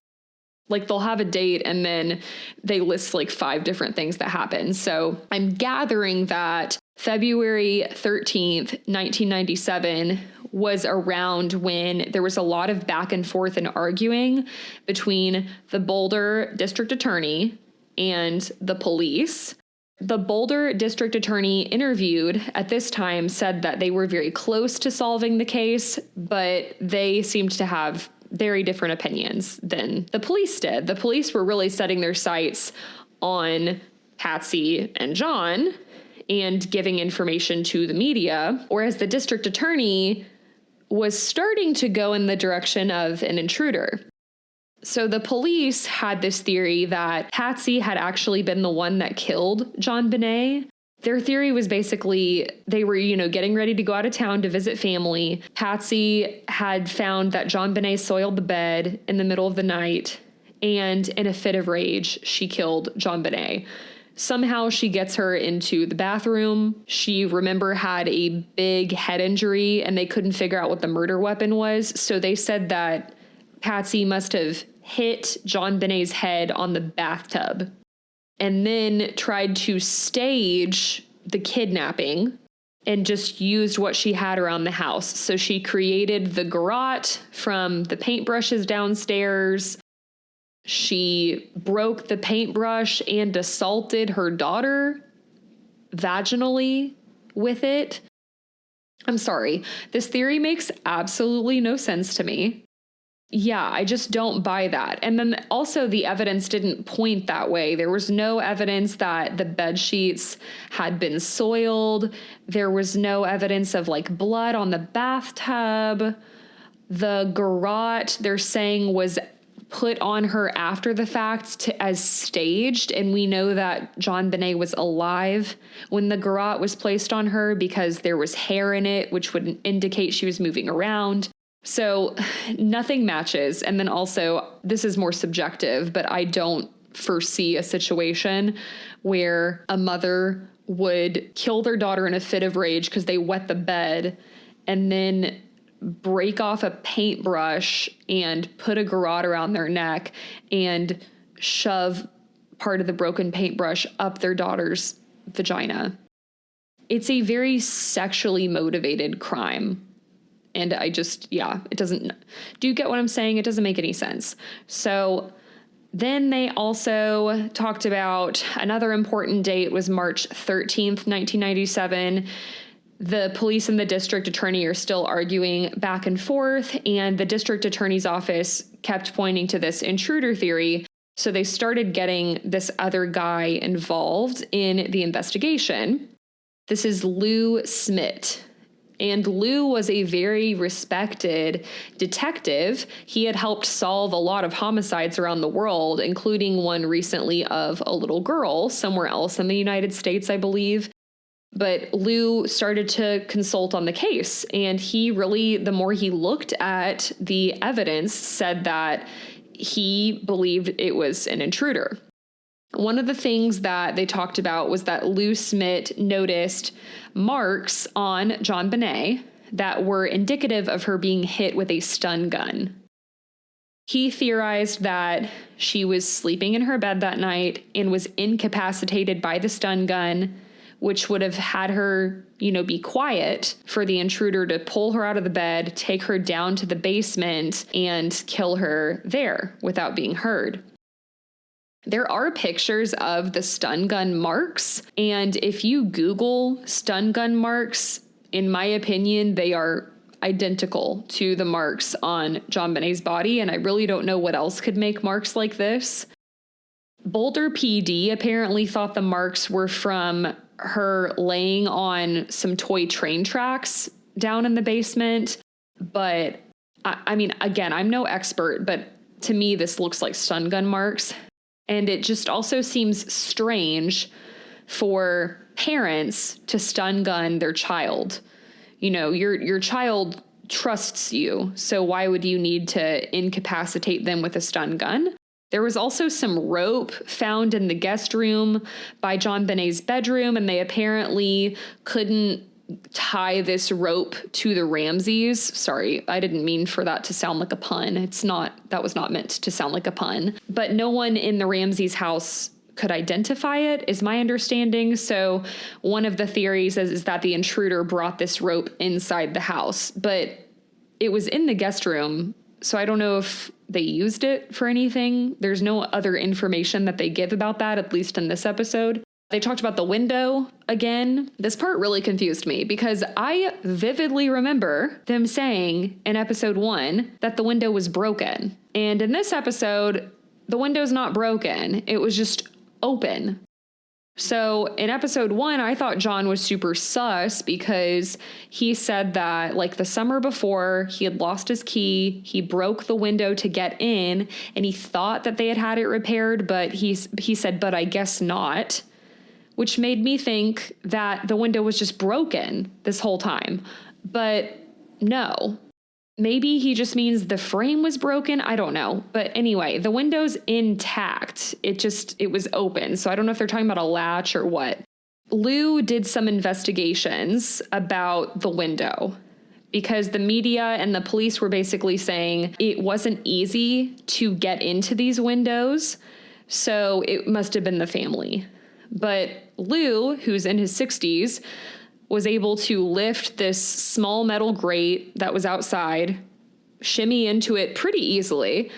Speaker 1: Like they'll have a date and then they list like 5 different things that happened. So I'm gathering that February 13th, 1997 was around when there was a lot of back and forth and arguing between the Boulder district attorney and the police. The Boulder district attorney interviewed at this time said that they were very close to solving the case, but they seemed to have very different opinions than the police did. The police were really setting their sights on Patsy and John and giving information to the media, whereas the district attorney was starting to go in the direction of an intruder. So the police had this theory that Patsy had actually been the one that killed JonBenet. Their theory was basically they were, getting ready to go out of town to visit family. Patsy had found that JonBenet soiled the bed in the middle of the night, and in a fit of rage, she killed JonBenet. Somehow she gets her into the bathroom. She, remember, had a big head injury and they couldn't figure out what the murder weapon was. So they said that Patsy must have hit JonBenet's head on the bathtub and then tried to stage the kidnapping and just used what she had around the house. So she created the garrote from the paintbrushes downstairs. She broke the paintbrush and assaulted her daughter vaginally with it. I'm sorry. This theory makes absolutely no sense to me. Yeah, I just don't buy that. And then also the evidence didn't point that way. There was no evidence that the bed sheets had been soiled. There was no evidence of like blood on the bathtub. The garrote, they're saying, was put on her after the fact as staged, and we know that JonBenet was alive when the garrote was placed on her because there was hair in it, which would indicate she was moving around. So nothing matches. And then also, this is more subjective, but I don't foresee a situation where a mother would kill their daughter in a fit of rage because they wet the bed and then break off a paintbrush and put a garrote around their neck and shove part of the broken paintbrush up their daughter's vagina. It's a very sexually motivated crime. And I just, it doesn't, do you get what I'm saying? It doesn't make any sense. So then they also talked about another important date was March 13th, 1997. The police and the district attorney are still arguing back and forth, and the district attorney's office kept pointing to this intruder theory. So they started getting this other guy involved in the investigation. This is Lou Smit. And Lou was a very respected detective. He had helped solve a lot of homicides around the world, including one recently of a little girl somewhere else in the United States, I believe. But Lou started to consult on the case, and he really, the more he looked at the evidence, said that he believed it was an intruder. One of the things that they talked about was that Lou Smit noticed marks on JonBenet that were indicative of her being hit with a stun gun. He theorized that she was sleeping in her bed that night and was incapacitated by the stun gun, which would have had her, be quiet for the intruder to pull her out of the bed, take her down to the basement, and kill her there without being heard. There are pictures of the stun gun marks, and if you Google stun gun marks, in my opinion, they are identical to the marks on JonBenet's body, and I really don't know what else could make marks like this. Boulder PD apparently thought the marks were from her laying on some toy train tracks down in the basement, but I mean, again, I'm no expert, but to me, this looks like stun gun marks. And it just also seems strange for parents to stun gun their child. You know, your child trusts you, so why would you need to incapacitate them with a stun gun? There was also some rope found in the guest room by JonBenet's bedroom, and they apparently couldn't tie this rope to the Ramseys. Sorry, I didn't mean for that to sound like a pun. That was not meant to sound like a pun. But no one in the Ramseys' house could identify it, is my understanding. So one of the theories is that the intruder brought this rope inside the house, but it was in the guest room. So I don't know if they used it for anything. There's no other information that they give about that, at least in this episode. They talked about the window again. This part really confused me because I vividly remember them saying in episode 1 that the window was broken. And in this episode, the window's not broken. It was just open. So in episode 1, I thought John was super sus because he said that like the summer before he had lost his key, he broke the window to get in, and he thought that they had it repaired, but he said, but I guess not, which made me think that the window was just broken this whole time. But no. Maybe he just means the frame was broken. I don't know. But anyway, the window's intact. It was open. So I don't know if they're talking about a latch or what. Lou did some investigations about the window because the media and the police were basically saying it wasn't easy to get into these windows. So it must have been the family. But Lou, who's in his 60s, was able to lift this small metal grate that was outside, shimmy into it pretty easily,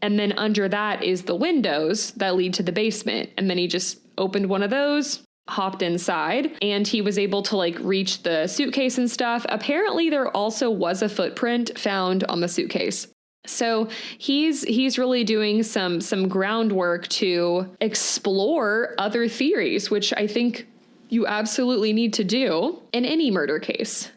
Speaker 1: and then under that is the windows that lead to the basement. And then he just opened one of those, hopped inside, and he was able to like reach the suitcase and stuff. Apparently there also was a footprint found on the suitcase. So he's really doing some groundwork to explore other theories, which I think you absolutely need to do in any murder case.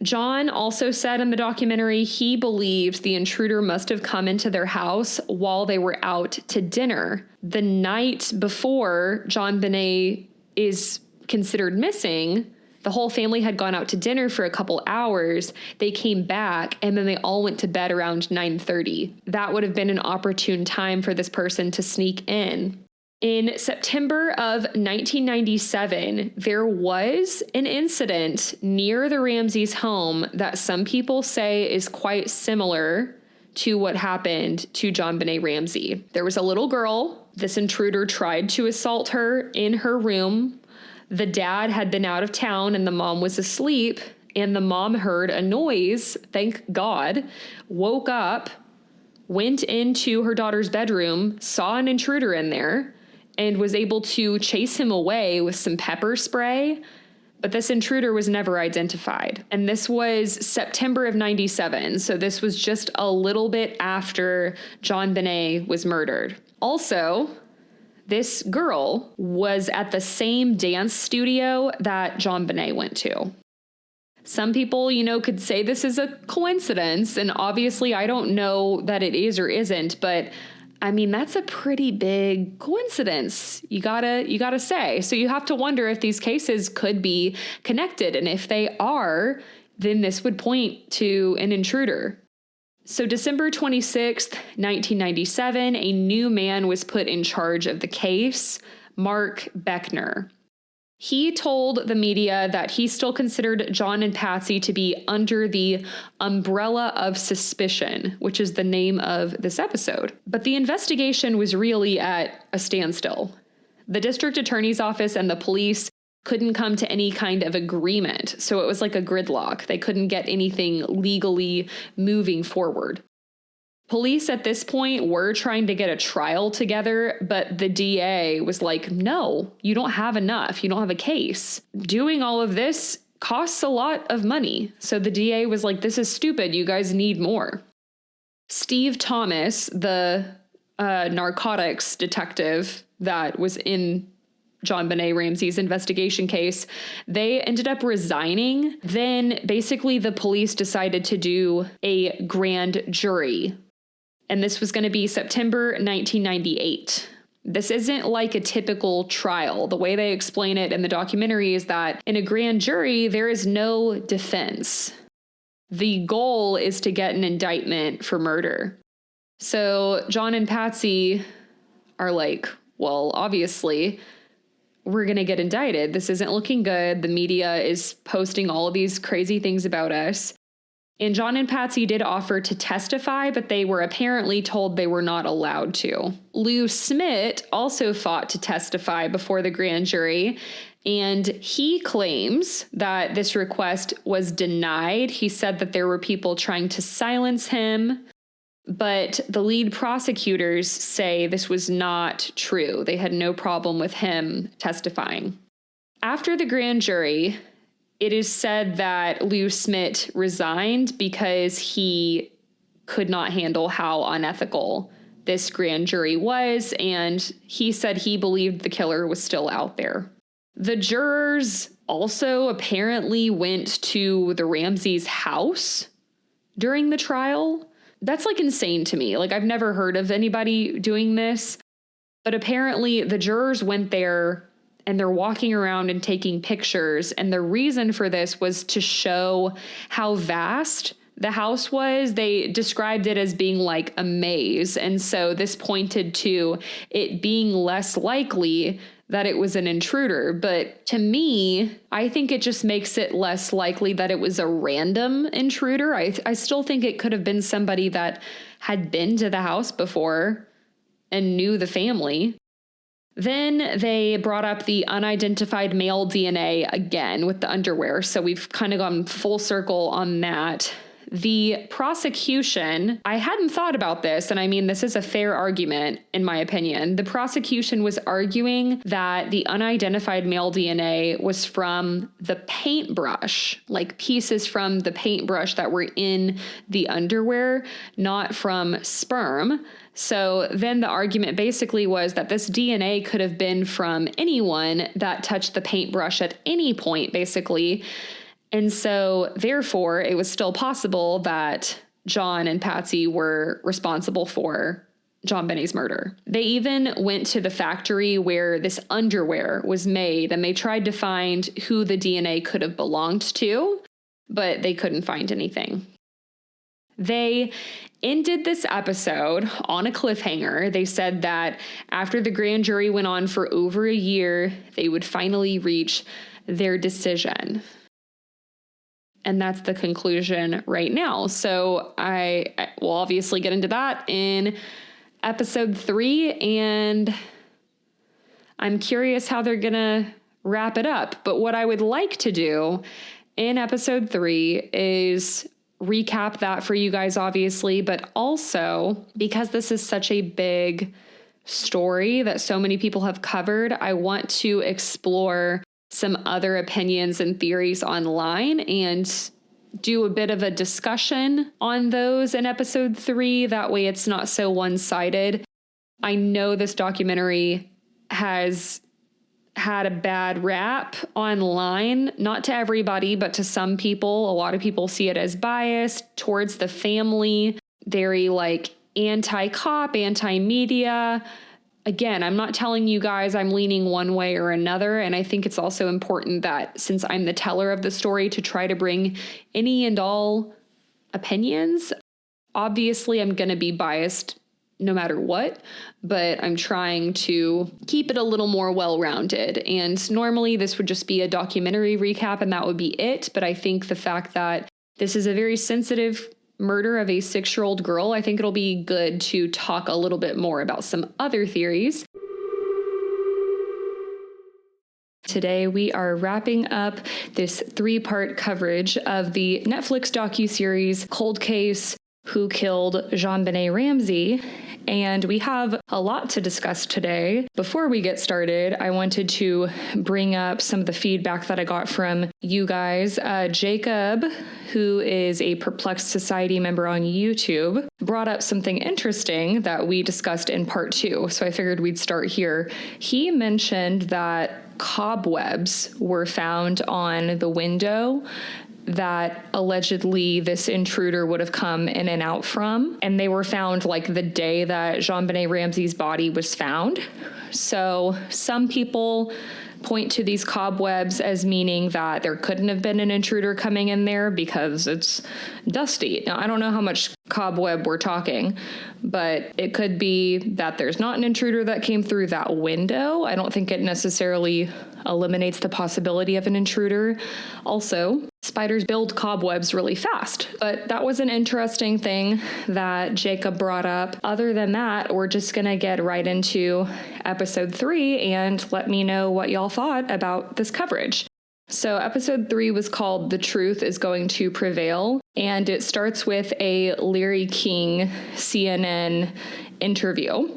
Speaker 1: John also said in the documentary he believed the intruder must have come into their house while they were out to dinner. The night before JonBenet is considered missing, the whole family had gone out to dinner for a couple hours. They came back and then they all went to bed around 9:30. That would have been an opportune time for this person to sneak in. In September of 1997, there was an incident near the Ramseys' home that some people say is quite similar to what happened to JonBenet Ramsey. There was a little girl. This intruder tried to assault her in her room. The dad had been out of town and the mom was asleep, and the mom heard a noise, thank God, woke up, went into her daughter's bedroom, saw an intruder in there, and was able to chase him away with some pepper spray, but this intruder was never identified. And this was September of 97, so this was just a little bit after JonBenet was murdered. Also, this girl was at the same dance studio that JonBenet went to. Some people, could say this is a coincidence, and obviously I don't know that it is or isn't, but I mean, that's a pretty big coincidence, you gotta say. So you have to wonder if these cases could be connected, and if they are, then this would point to an intruder. So December 26th, 1997, a new man was put in charge of the case, Mark Beckner. He told the media that he still considered John and Patsy to be under the umbrella of suspicion, which is the name of this episode. But the investigation was really at a standstill. The district attorney's office and the police couldn't come to any kind of agreement, so it was like a gridlock. They couldn't get anything legally moving forward. Police at this point were trying to get a trial together, but the DA was like, no, you don't have enough. You don't have a case. Doing all of this costs a lot of money. So the DA was like, this is stupid. You guys need more. Steve Thomas, the narcotics detective that was in JonBenet Ramsey's investigation case, they ended up resigning. Then basically the police decided to do a grand jury. And this was going to be September 1998. This isn't like a typical trial. The way they explain it in the documentary is that in a grand jury, there is no defense. The goal is to get an indictment for murder. So John and Patsy are like, well, obviously, we're going to get indicted. This isn't looking good. The media is posting all of these crazy things about us. And John and Patsy did offer to testify, but they were apparently told they were not allowed to. Lou Smit also fought to testify before the grand jury, and he claims that this request was denied. He said that there were people trying to silence him, but the lead prosecutors say this was not true. They had no problem with him testifying. After the grand jury, it is said that Lou Smit resigned because he could not handle how unethical this grand jury was, and he said he believed the killer was still out there. The jurors also apparently went to the Ramseys' house during the trial. That's like insane to me. Like, I've never heard of anybody doing this, but apparently the jurors went there and they're walking around and taking pictures. And the reason for this was to show how vast the house was. They described it as being like a maze. And so this pointed to it being less likely that it was an intruder. But to me, I think it just makes it less likely that it was a random intruder. I still think it could have been somebody that had been to the house before and knew the family. Then they brought up the unidentified male DNA again with the underwear. So we've kind of gone full circle on that. The prosecution, I hadn't thought about this, and I mean, this is a fair argument, in my opinion. The prosecution was arguing that the unidentified male DNA was from the paintbrush, like pieces from the paintbrush that were in the underwear, not from sperm. So then the argument basically was that this DNA could have been from anyone that touched the paintbrush at any point, basically. And so therefore, it was still possible that John and Patsy were responsible for JonBenet's murder. They even went to the factory where this underwear was made, and they tried to find who the DNA could have belonged to, but they couldn't find anything. They ended this episode on a cliffhanger. They said that after the grand jury went on for over a year, they would finally reach their decision. And that's the conclusion right now. So I will obviously get into that in episode 3, and I'm curious how they're going to wrap it up. But what I would like to do in episode 3 is recap that for you guys, obviously, but also because this is such a big story that so many people have covered, I want to explore some other opinions and theories online and do a bit of a discussion on those in episode 3. That way it's not so one-sided. I know this documentary has had a bad rap online, not to everybody, but to some people. A lot of people see it as biased towards the family, very like anti-cop, anti-media. Again, I'm not telling you guys I'm leaning one way or another, and I think it's also important that since I'm the teller of the story to try to bring any and all opinions. Obviously, I'm going to be biased no matter what, but I'm trying to keep it a little more well-rounded. And normally this would just be a documentary recap and that would be it. But I think the fact that this is a very sensitive murder of a 6-year-old girl, I think it'll be good to talk a little bit more about some other theories. Today, we are wrapping up this 3-part coverage of the Netflix docuseries Cold Case Who Killed JonBenét Ramsey. And we have a lot to discuss today. Before we get started, I wanted to bring up some of the feedback that I got from you guys. Jacob, who is a Perplexed Society member on YouTube, brought up something interesting that we discussed in part 2. So I figured we'd start here. He mentioned that cobwebs were found on the window that allegedly this intruder would have come in and out from. And they were found like the day that JonBenet Ramsey's body was found. So some people point to these cobwebs as meaning that there couldn't have been an intruder coming in there because it's dusty. Now, I don't know how much cobweb we're talking, but it could be that there's not an intruder that came through that window. I don't think it necessarily eliminates the possibility of an intruder. Also, spiders build cobwebs really fast, but that was an interesting thing that Jacob brought up. Other than that, we're just gonna get right into episode 3 and let me know what y'all thought about this coverage. So episode 3 was called The Truth is Going to Prevail, and it starts with a Larry King CNN interview.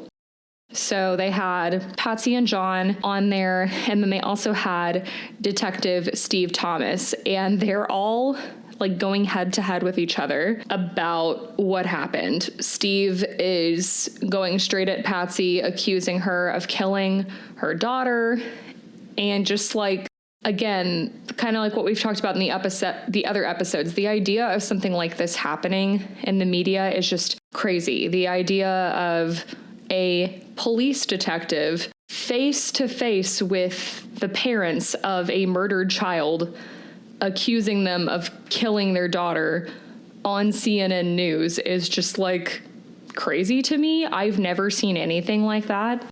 Speaker 1: So they had Patsy and John on there, and then they also had Detective Steve Thomas, and they're all like going head to head with each other about what happened. Steve is going straight at Patsy, accusing her of killing her daughter, and just like, again, kind of like what we've talked about in the other episodes, the idea of something like this happening in the media is just crazy. The idea of a police detective face to face with the parents of a murdered child, accusing them of killing their daughter on CNN News is just like crazy to me. I've never seen anything like that.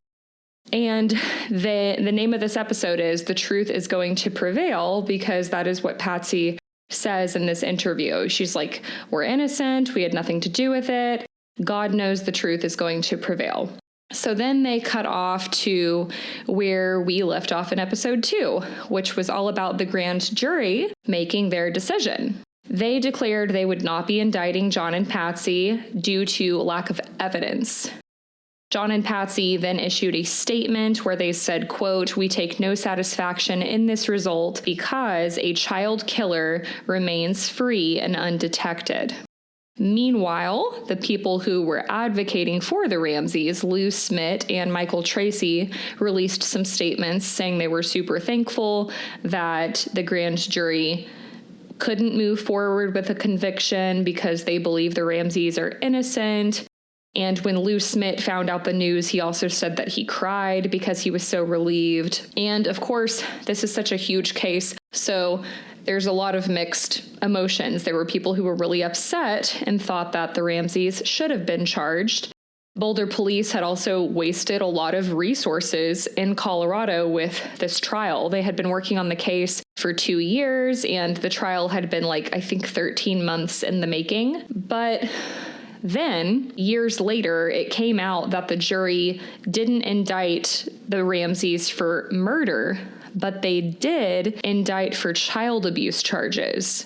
Speaker 1: And the name of this episode is The Truth is Going to Prevail, because that is what Patsy says in this interview. She's like, we're innocent. We had nothing to do with it. God knows the truth is going to prevail. So then they cut off to where we left off in episode 2, which was all about the grand jury making their decision. They declared they would not be indicting John and Patsy due to lack of evidence. John and Patsy then issued a statement where they said, quote, "We take no satisfaction in this result because a child killer remains free and undetected." Meanwhile, the people who were advocating for the Ramseys, Lou Smit and Michael Tracy, released some statements saying they were super thankful that the grand jury couldn't move forward with a conviction because they believe the Ramseys are innocent. And when Lou Smit found out the news, he also said that he cried because he was so relieved. And of course, this is such a huge case, so there's a lot of mixed emotions. There were people who were really upset and thought that the Ramseys should have been charged. Boulder police had also wasted a lot of resources in Colorado with this trial. They had been working on the case for 2 years, and the trial had been like, I think 13 months in the making. But then, years later, it came out that the jury didn't indict the Ramseys for murder, but they did indict for child abuse charges.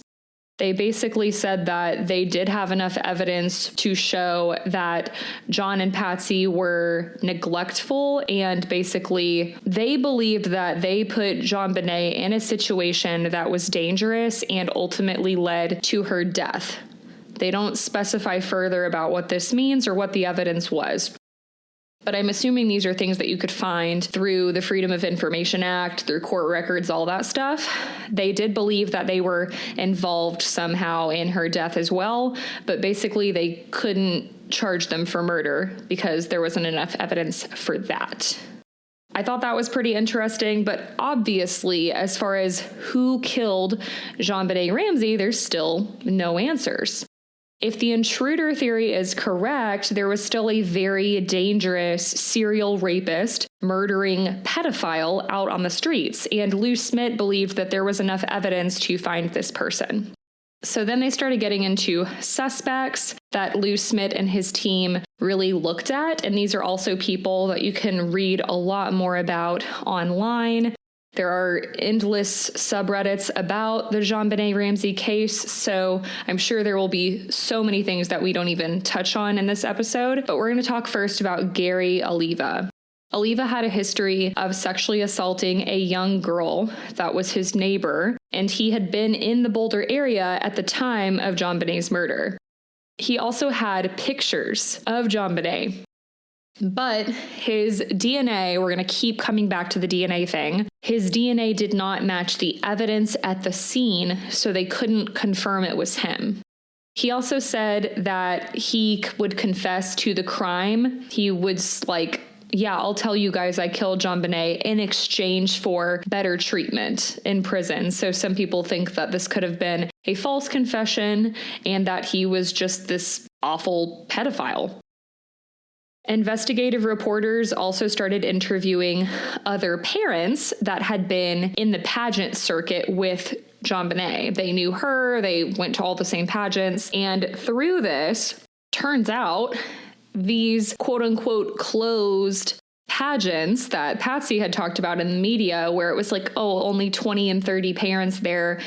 Speaker 1: They basically said that they did have enough evidence to show that John and Patsy were neglectful, and basically they believed that they put JonBenet in a situation that was dangerous and ultimately led to her death. They don't specify further about what this means or what the evidence was. But I'm assuming these are things that you could find through the Freedom of Information Act, through court records, all that stuff. They did believe that they were involved somehow in her death as well, but basically they couldn't charge them for murder because there wasn't enough evidence for that. I thought that was pretty interesting, but obviously, as far as who killed JonBenet Ramsey, there's still no answers. If the intruder theory is correct, there was still a very dangerous serial rapist, murdering pedophile out on the streets, and Lou Smit believed that there was enough evidence to find this person. So then they started getting into suspects that Lou Smit and his team really looked at, and these are also people that you can read a lot more about online. There are endless subreddits about the JonBenet Ramsey case, so I'm sure there will be so many things that we don't even touch on in this episode, but we're going to talk first about Gary Oliva. Oliva had a history of sexually assaulting a young girl that was his neighbor, and he had been in the Boulder area at the time of JonBenet's murder. He also had pictures of JonBenet. But his DNA, we're going to keep coming back to the DNA thing, his DNA did not match the evidence at the scene, so they couldn't confirm it was him. He also said that he would confess to the crime. He would yeah, I'll tell you guys I killed JonBenet in exchange for better treatment in prison. So some people think that this could have been a false confession and that he was just this awful pedophile. Investigative reporters also started interviewing other parents that had been in the pageant circuit with JonBenet. They knew her, they went to all the same pageants, and through this, turns out these quote-unquote closed pageants that Patsy had talked about in the media, where it was like, oh, only 20 and 30 parents there,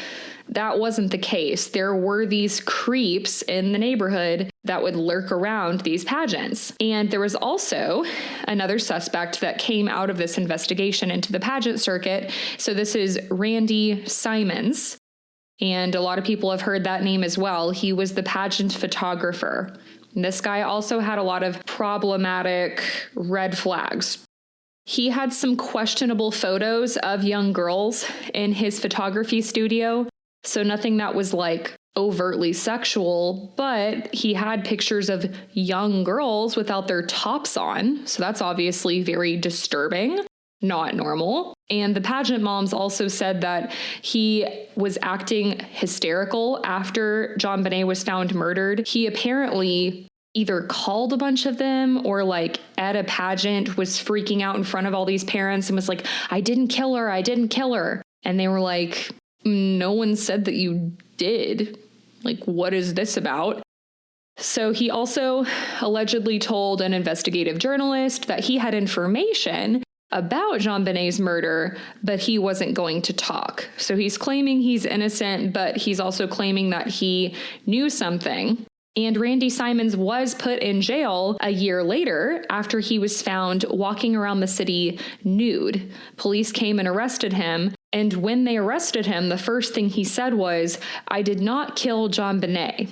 Speaker 1: that wasn't the case. There were these creeps in the neighborhood that would lurk around these pageants. And there was also another suspect that came out of this investigation into the pageant circuit. So this is Randy Simons. And a lot of people have heard that name as well. He was the pageant photographer. And this guy also had a lot of problematic red flags. He had some questionable photos of young girls in his photography studio. So nothing that was like overtly sexual, but he had pictures of young girls without their tops on. So that's obviously very disturbing, not normal. And the pageant moms also said that he was acting hysterical after JonBenet was found murdered. He apparently either called a bunch of them or like at a pageant was freaking out in front of all these parents and was like, I didn't kill her. I didn't kill her. And they were like, no one said that you did. Like, what is this about? So he also allegedly told an investigative journalist that he had information about JonBenet's murder, but he wasn't going to talk. So he's claiming he's innocent, but he's also claiming that he knew something. And Randy Simons was put in jail a year later after he was found walking around the city nude. Police came and arrested him. And when they arrested him, the first thing he said was, I did not kill JonBenet.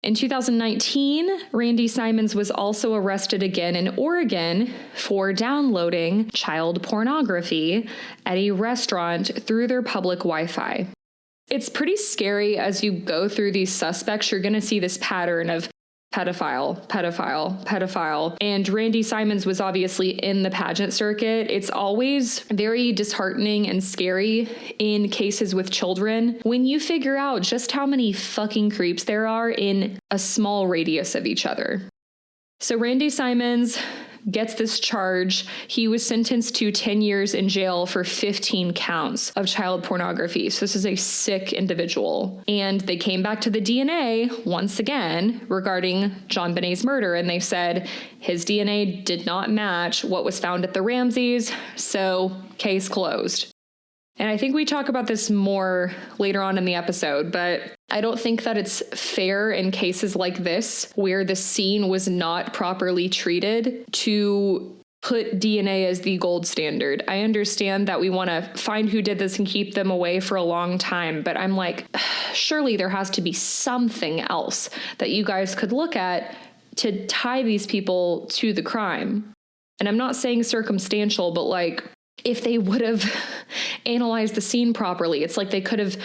Speaker 1: In 2019, Randy Simons was also arrested again in Oregon for downloading child pornography at a restaurant through their public Wi-Fi. It's pretty scary as you go through these suspects. You're going to see this pattern of pedophile, pedophile, pedophile. And Randy Simons was obviously in the pageant circuit. It's always very disheartening and scary in cases with children when you figure out just how many fucking creeps there are in a small radius of each other. So Randy Simons gets this charge. He was sentenced to 10 years in jail for 15 counts of child pornography. So this is a sick individual. And they came back to the DNA once again regarding JonBenet's murder. And they said his DNA did not match what was found at the Ramseys. So case closed. And I think we talk about this more later on in the episode, but I don't think that it's fair in cases like this where the scene was not properly treated to put DNA as the gold standard. I understand that we want to find who did this and keep them away for a long time, but I'm like, surely there has to be something else that you guys could look at to tie these people to the crime. And I'm not saying circumstantial, but like, if they would have analyzed the scene properly, it's like they could have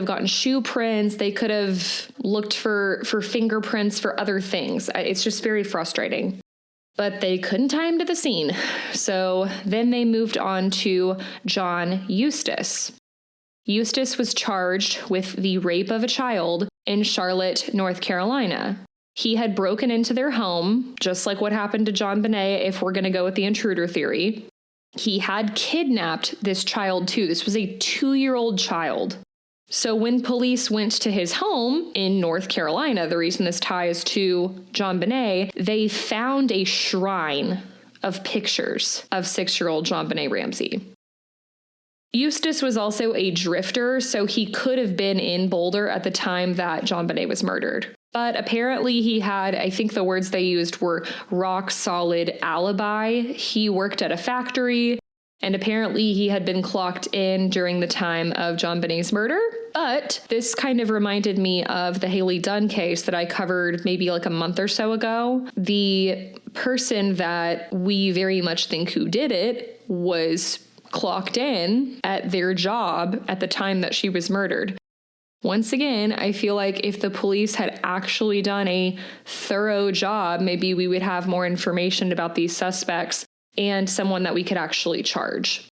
Speaker 1: gotten shoe prints, they could have looked for fingerprints for other things. It's just very frustrating. But they couldn't tie him to the scene. So then they moved on to John Eustace. Eustace was charged with the rape of a child in Charlotte, North Carolina. He had broken into their home, just like what happened to JonBenet, if we're going to go with the intruder theory. He had kidnapped this child too. This was a 2-year-old child. So when police went to his home in North Carolina, the reason this ties to JonBenet, they found a shrine of pictures of 6-year-old JonBenet Ramsey. Eustace was also a drifter, so he could have been in Boulder at the time that JonBenet was murdered. But apparently he had, I think the words they used were rock solid alibi. He worked at a factory, and apparently he had been clocked in during the time of JonBenet's murder. But this kind of reminded me of the Haley Dunn case that I covered maybe like a month or so ago. The person that we very much think who did it was clocked in at their job at the time that she was murdered. Once again, I feel like if the police had actually done a thorough job, maybe we would have more information about these suspects and someone that we could actually charge.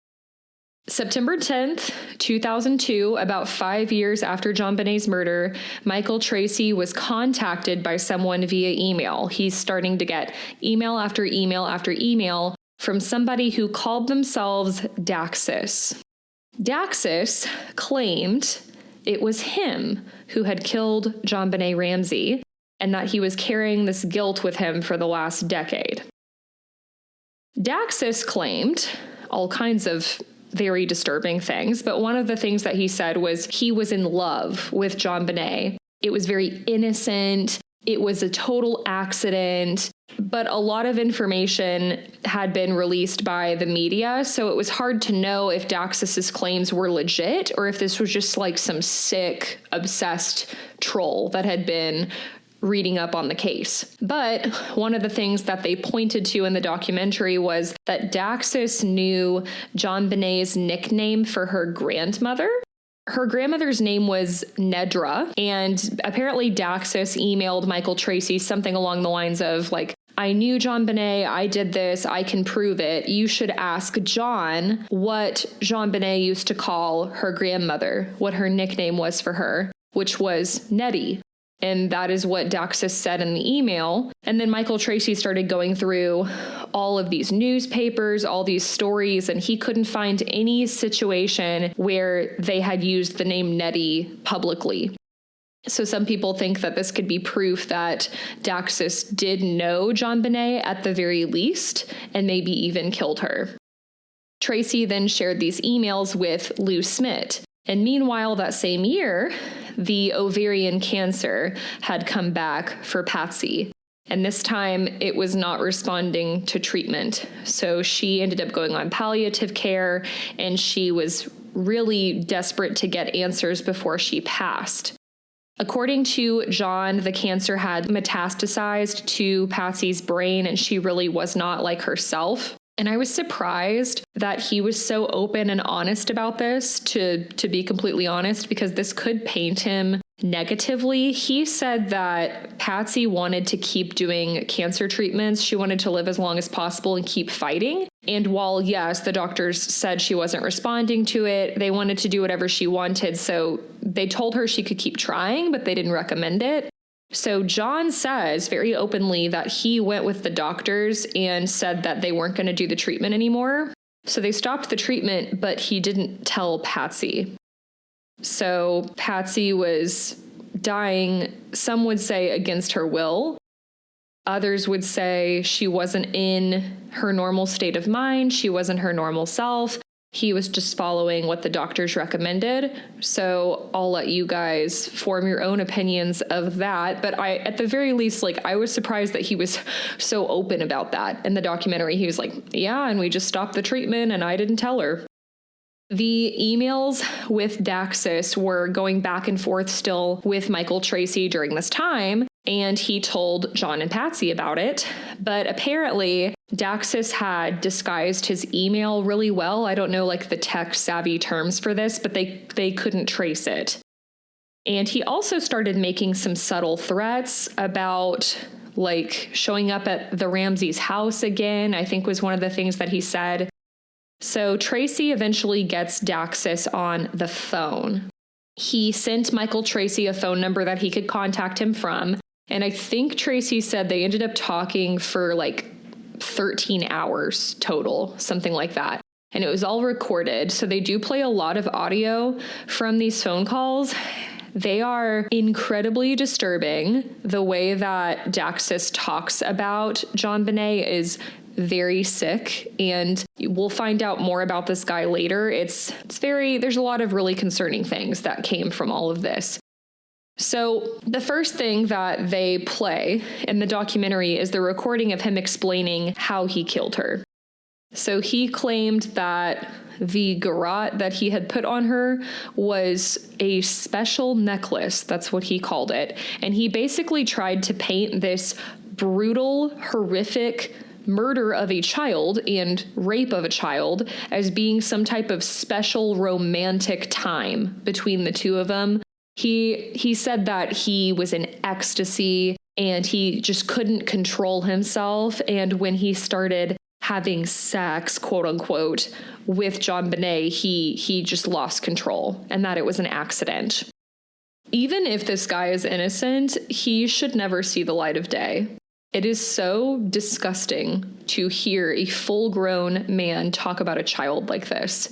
Speaker 1: September 10th, 2002, about 5 years after JonBenet's murder, Michael Tracey was contacted by someone via email. He's starting to get email after email after email from somebody who called themselves Daxus. Daxus claimed it was him who had killed JonBenet Ramsey and that he was carrying this guilt with him for the last decade. Daxus claimed all kinds of very disturbing things, but one of the things that he said was he was in love with JonBenet. It was very innocent. It was a total accident, but a lot of information had been released by the media, so it was hard to know if Daxus's claims were legit or if this was just like some sick, obsessed troll that had been reading up on the case. But one of the things that they pointed to in the documentary was that Daxus knew JonBenet's nickname for her grandmother. Her grandmother's name was Nedra, and apparently Daxus emailed Michael Tracey something along the lines of, like, I knew JonBenet, I did this, I can prove it. You should ask John what JonBenet used to call her grandmother, what her nickname was for her, which was Nettie. And that is what Daxus said in the email. And then Michael Tracey started going through all of these newspapers, all these stories, and he couldn't find any situation where they had used the name Nettie publicly. So some people think that this could be proof that Daxus did know JonBenet at the very least, and maybe even killed her. Tracey then shared these emails with Lou Smith. And meanwhile, that same year, the ovarian cancer had come back for Patsy. And this time it was not responding to treatment. So she ended up going on palliative care, and she was really desperate to get answers before she passed. According to John, the cancer had metastasized to Patsy's brain, and she really was not like herself. And I was surprised that he was so open and honest about this, to be completely honest, because this could paint him negatively. He said that Patsy wanted to keep doing cancer treatments. She wanted to live as long as possible and keep fighting. And while, yes, the doctors said she wasn't responding to it, they wanted to do whatever she wanted. So they told her she could keep trying, but they didn't recommend it. So John says very openly that he went with the doctors and said that they weren't going to do the treatment anymore. So they stopped the treatment, but he didn't tell Patsy. So Patsy was dying, some would say against her will. Others would say she wasn't in her normal state of mind. She wasn't her normal self. He was just following what the doctors recommended. So I'll let you guys form your own opinions of that. But at the very least, I was surprised that he was so open about that. In the documentary, he was like, yeah, and we just stopped the treatment and I didn't tell her. The emails with Daxus were going back and forth still with Michael Tracey during this time, and he told John and Patsy about it. But apparently, Daxus had disguised his email really well. I don't know the tech-savvy terms for this, but they couldn't trace it. And he also started making some subtle threats about showing up at the Ramsey's house again, I think was one of the things that he said. So Tracey eventually gets Daxus on the phone. He sent Michael Tracey a phone number that he could contact him from. And I think Tracey said they ended up talking for 13 hours total, something like that. And it was all recorded. So they do play a lot of audio from these phone calls. They are incredibly disturbing. The way that Daxus talks about JonBenet is very sick, and we'll find out more about this guy later. There's a lot of really concerning things that came from all of this. So the first thing that they play in the documentary is the recording of him explaining how he killed her. So he claimed that the garrote that he had put on her was a special necklace. That's what he called it. And he basically tried to paint this brutal, horrific murder of a child and rape of a child as being some type of special romantic time between the two of them. He said that he was in ecstasy and he just couldn't control himself. And when he started having sex, quote unquote, with JonBenet, he just lost control and that it was an accident. Even if this guy is innocent, he should never see the light of day. It is so disgusting to hear a full-grown man talk about a child like this.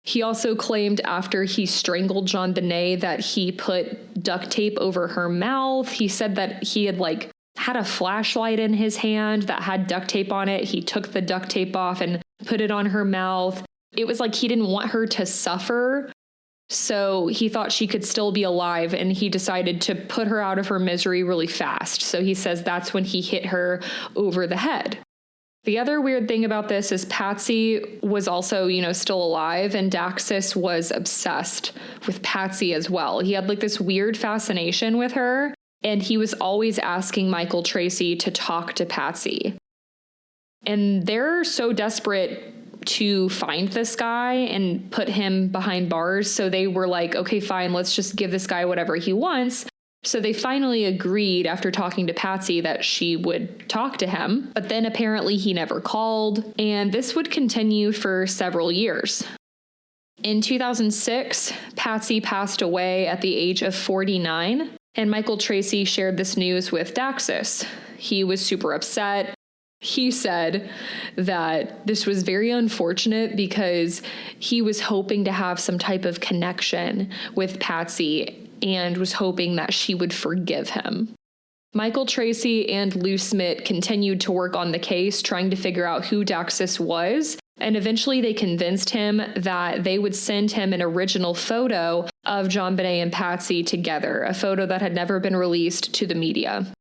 Speaker 1: He also claimed after he strangled JonBenet that he put duct tape over her mouth. He said that he had a flashlight in his hand that had duct tape on it. He took the duct tape off and put it on her mouth. It was like he didn't want her to suffer, so he thought she could still be alive, and he decided to put her out of her misery really fast. So he says that's when he hit her over the head. The other weird thing about this is Patsy was also, still alive, and Daxus was obsessed with Patsy as well. He had this weird fascination with her, and he was always asking Michael Tracy to talk to Patsy. And they're so desperate to find this guy and put him behind bars, so they were like, okay, fine, let's just give this guy whatever he wants. So they finally agreed after talking to Patsy that she would talk to him, but then apparently he never called, and this would continue for several years. In 2006, Patsy passed away at the age of 49, and Michael Tracy shared this news with Daxus. He was super upset. He said that this was very unfortunate because he was hoping to have some type of connection with Patsy and was hoping that she would forgive him. Michael Tracy and Lou Smith continued to work on the case, trying to figure out who Daxus was, and eventually they convinced him that they would send him an original photo of JonBenet and Patsy together, a photo that had never been released to the media.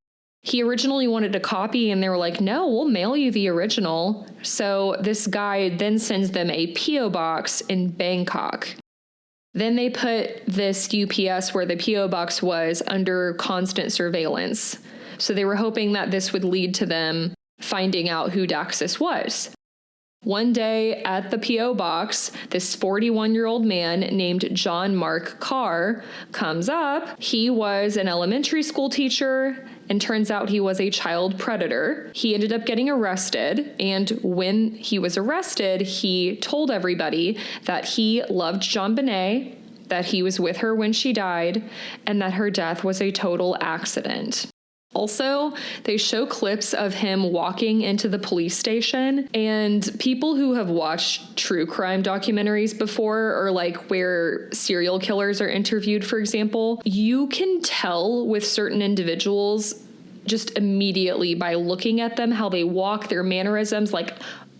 Speaker 1: He originally wanted a copy, and they were like, no, we'll mail you the original. So this guy then sends them a P.O. box in Bangkok. Then they put this UPS where the P.O. box was under constant surveillance. So they were hoping that this would lead to them finding out who Daxus was. One day at the P.O. box, this 41-year-old man named John Mark Carr comes up. He was an elementary school teacher, and turns out he was a child predator. He ended up getting arrested, and when he was arrested, he told everybody that he loved JonBenet, that he was with her when she died, and that her death was a total accident. Also, they show clips of him walking into the police station, and people who have watched true crime documentaries before, or where serial killers are interviewed, for example, you can tell with certain individuals just immediately by looking at them, how they walk, their mannerisms,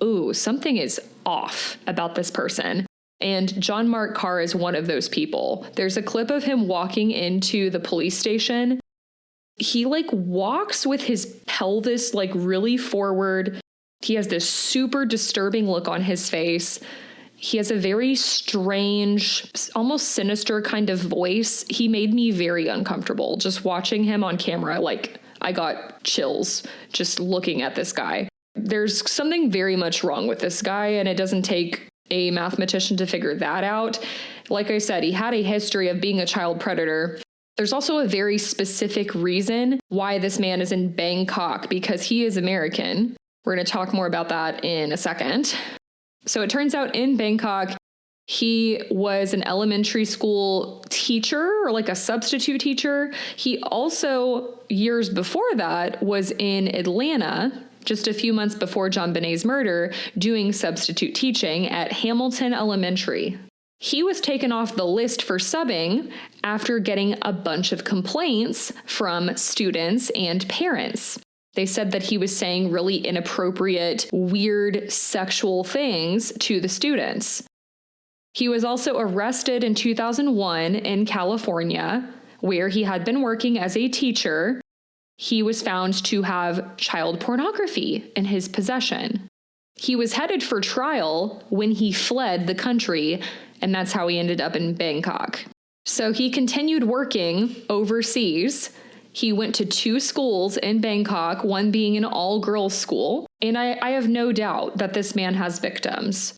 Speaker 1: ooh, something is off about this person. And John Mark Carr is one of those people. There's a clip of him walking into the police station. He walks with his pelvis really forward. He has this super disturbing look on his face. He has a very strange, almost sinister kind of voice. He made me very uncomfortable just watching him on camera. I got chills just looking at this guy. There's something very much wrong with this guy, and it doesn't take a mathematician to figure that out. Like I said, he had a history of being a child predator. There's also a very specific reason why this man is in Bangkok, because he is American. We're going to talk more about that in a second. So it turns out in Bangkok, he was an elementary school teacher, or a substitute teacher. He also, years before that, was in Atlanta, just a few months before JonBenet's murder, doing substitute teaching at Hamilton Elementary. He was taken off the list for subbing after getting a bunch of complaints from students and parents. They said that he was saying really inappropriate, weird sexual things to the students. He was also arrested in 2001 in California, where he had been working as a teacher. He was found to have child pornography in his possession. He was headed for trial when he fled the country, and that's how he ended up in Bangkok. So he continued working overseas. He went to 2 schools in Bangkok, one being an all-girls school, and I have no doubt that this man has victims.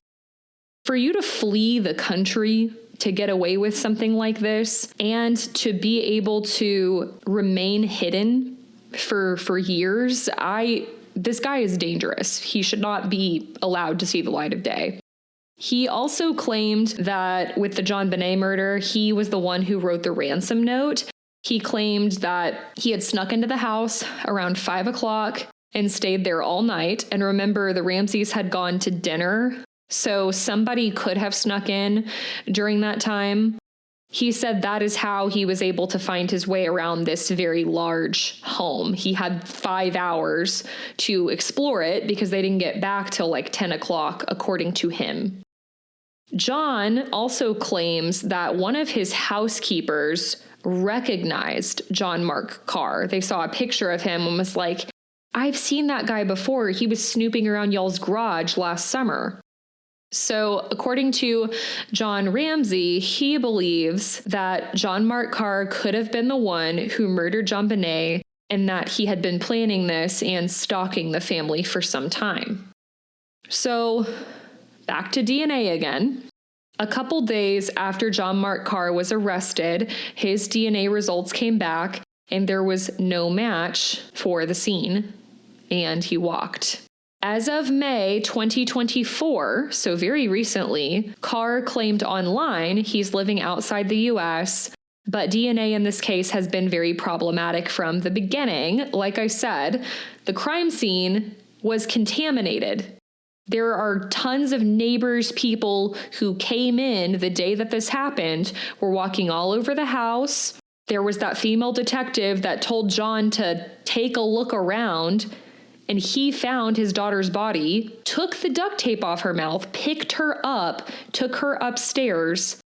Speaker 1: For you to flee the country to get away with something like this and to be able to remain hidden for years, this guy is dangerous. He should not be allowed to see the light of day. He also claimed that with the JonBenet murder, he was the one who wrote the ransom note. He claimed that he had snuck into the house around 5 o'clock and stayed there all night. And remember, the Ramseys had gone to dinner, so somebody could have snuck in during that time. He said that is how he was able to find his way around this very large home. He had 5 hours to explore it because they didn't get back till like 10 o'clock, according to him. John also claims that one of his housekeepers recognized John Mark Carr. They saw a picture of him and was like, I've seen that guy before. He was snooping around y'all's garage last summer. So according to John Ramsey, he believes that John Mark Carr could have been the one who murdered JonBenet and that he had been planning this and stalking the family for some time. So back to DNA again. A couple days after John Mark Carr was arrested, his DNA results came back and there was no match for the scene, and he walked. As of May 2024, so very recently, Carr claimed online he's living outside the US, but DNA in this case has been very problematic from the beginning. Like I said, the crime scene was contaminated. There are tons of neighbors, people who came in the day that this happened, were walking all over the house. There was that female detective that told John to take a look around, and he found his daughter's body, took the duct tape off her mouth, picked her up, took her upstairs.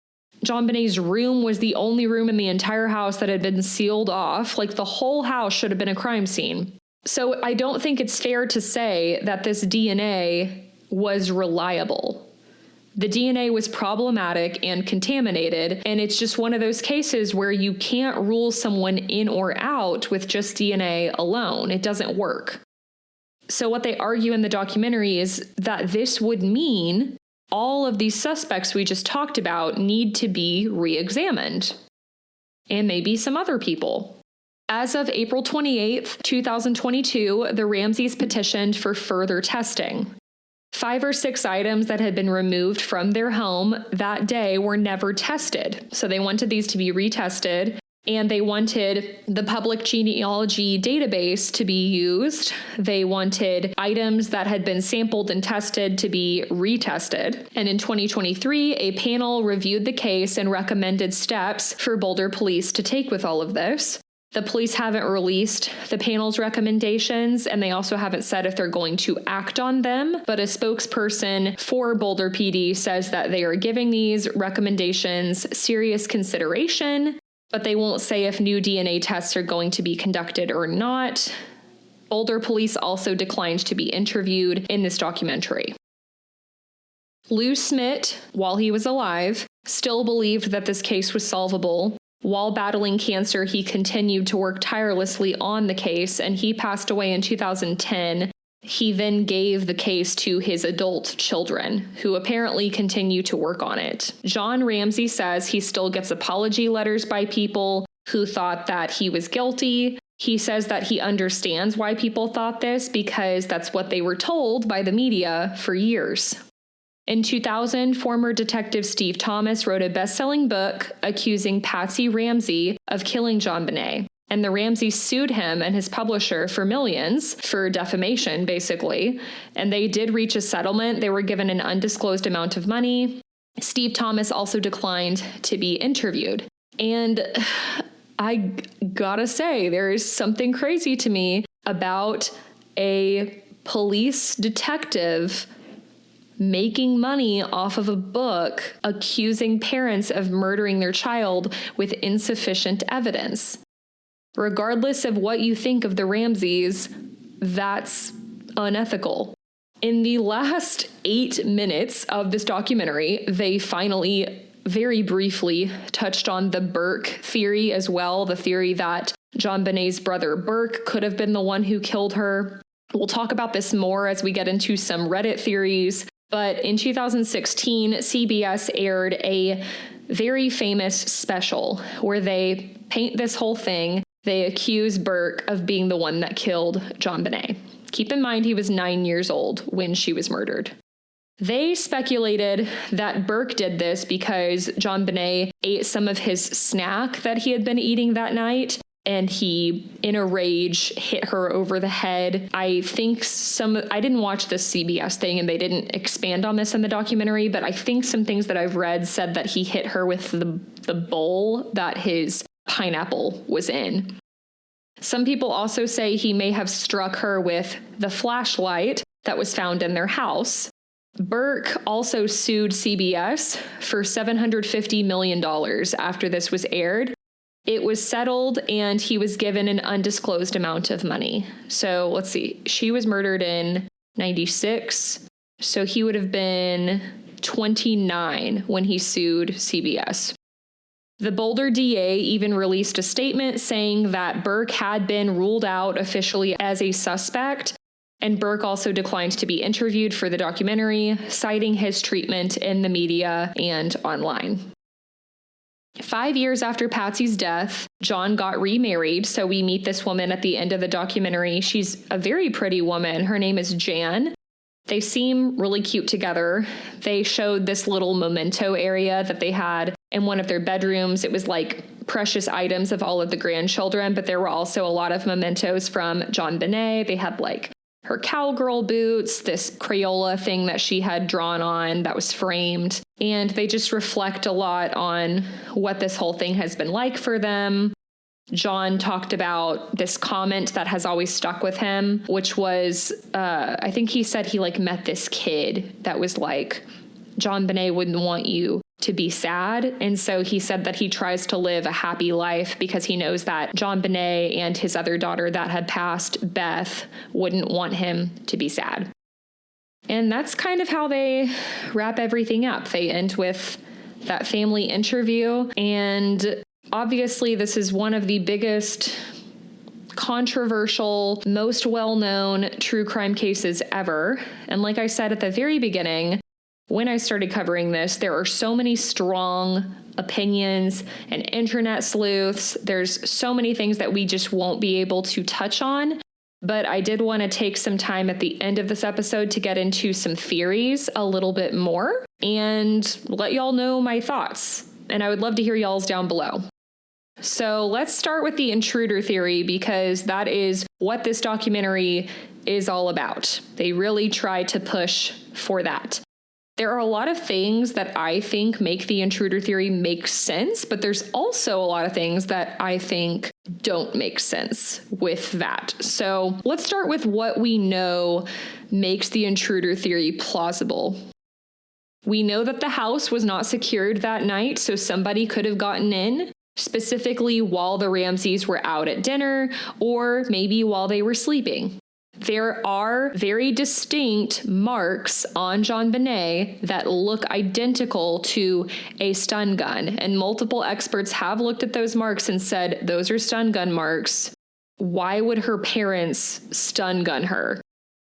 Speaker 1: JonBenet's room was the only room in the entire house that had been sealed off. Like, the whole house should have been a crime scene. So I don't think it's fair to say that this DNA was reliable. The DNA was problematic and contaminated, and it's just one of those cases where you can't rule someone in or out with just DNA alone. It doesn't work. So what they argue in the documentary is that this would mean all of these suspects we just talked about need to be re-examined. And maybe some other people. As of April 28th, 2022, the Ramseys petitioned for further testing. 5 or 6 items that had been removed from their home that day were never tested. So they wanted these to be retested, and they wanted the public genealogy database to be used. They wanted items that had been sampled and tested to be retested. And in 2023, a panel reviewed the case and recommended steps for Boulder police to take with all of this. The police haven't released the panel's recommendations, and they also haven't said if they're going to act on them. But a spokesperson for Boulder PD says that they are giving these recommendations serious consideration, but they won't say if new DNA tests are going to be conducted or not. Boulder police also declined to be interviewed in this documentary. Lou Smit, while he was alive, still believed that this case was solvable. While battling cancer, he continued to work tirelessly on the case, and he passed away in 2010. He then gave the case to his adult children, who apparently continue to work on it. John Ramsey says he still gets apology letters by people who thought that he was guilty. He says that he understands why people thought this because that's what they were told by the media for years. In 2000, former detective Steve Thomas wrote a best-selling book accusing Patsy Ramsey of killing JonBenet. And the Ramseys sued him and his publisher for millions, for defamation, basically. And they did reach a settlement. They were given an undisclosed amount of money. Steve Thomas also declined to be interviewed. And I gotta say, there is something crazy to me about a police detective making money off of a book accusing parents of murdering their child with insufficient evidence. Regardless of what you think of the Ramseys, that's unethical. In the last 8 minutes of this documentary, they finally very briefly touched on the Burke theory as well, the theory that JonBenet's brother Burke could have been the one who killed her. We'll talk about this more as we get into some Reddit theories, but in 2016, CBS aired a very famous special where they paint this whole thing. They accuse Burke of being the one that killed JonBenet. Keep in mind, he was 9 years old when she was murdered. They speculated that Burke did this because JonBenet ate some of his snack that he had been eating that night, and he, in a rage, hit her over the head. I didn't watch the CBS thing, and they didn't expand on this in the documentary, but I think some things that I've read said that he hit her with the bowl that his pineapple was in. Some people also say he may have struck her with the flashlight that was found in their house. Burke also sued CBS for $750 million after this was aired. It was settled and he was given an undisclosed amount of money. So let's see, she was murdered in 96. So he would have been 29 when he sued CBS. The Boulder DA even released a statement saying that Burke had been ruled out officially as a suspect, and Burke also declined to be interviewed for the documentary, citing his treatment in the media and online. 5 years after Patsy's death, John got remarried, so we meet this woman at the end of the documentary. She's a very pretty woman. Her name is Jan. They seem really cute together. They showed this little memento area that they had in one of their bedrooms. It was like precious items of all of the grandchildren, but there were also a lot of mementos from JonBenet. They had like her cowgirl boots, this Crayola thing that she had drawn on that was framed. And they just reflect a lot on what this whole thing has been like for them. John talked about this comment that has always stuck with him, which was, I think he said he met this kid that was like, JonBenet wouldn't want you to be sad. And so he said that he tries to live a happy life because he knows that JonBenet and his other daughter that had passed, Beth, wouldn't want him to be sad. And that's kind of how they wrap everything up. They end with that family interview. And obviously, this is one of the biggest, controversial, most well-known true crime cases ever. And like I said at the very beginning, when I started covering this, there are so many strong opinions and internet sleuths. There's so many things that we just won't be able to touch on. But I did want to take some time at the end of this episode to get into some theories a little bit more and let y'all know my thoughts. And I would love to hear y'all's down below. So let's start with the intruder theory, because that is what this documentary is all about. They really try to push for that. There are a lot of things that I think make the intruder theory make sense, but there's also a lot of things that I think don't make sense with that. So let's start with what we know makes the intruder theory plausible. We know that the house was not secured that night, so somebody could have gotten in, specifically while the Ramseys were out at dinner, or maybe while they were sleeping. There are very distinct marks on JonBenet that look identical to a stun gun, and multiple experts have looked at those marks and said, those are stun gun marks. Why would her parents stun gun her?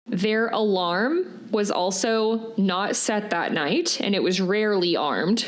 Speaker 1: Their alarm was also not set that night, and it was rarely armed.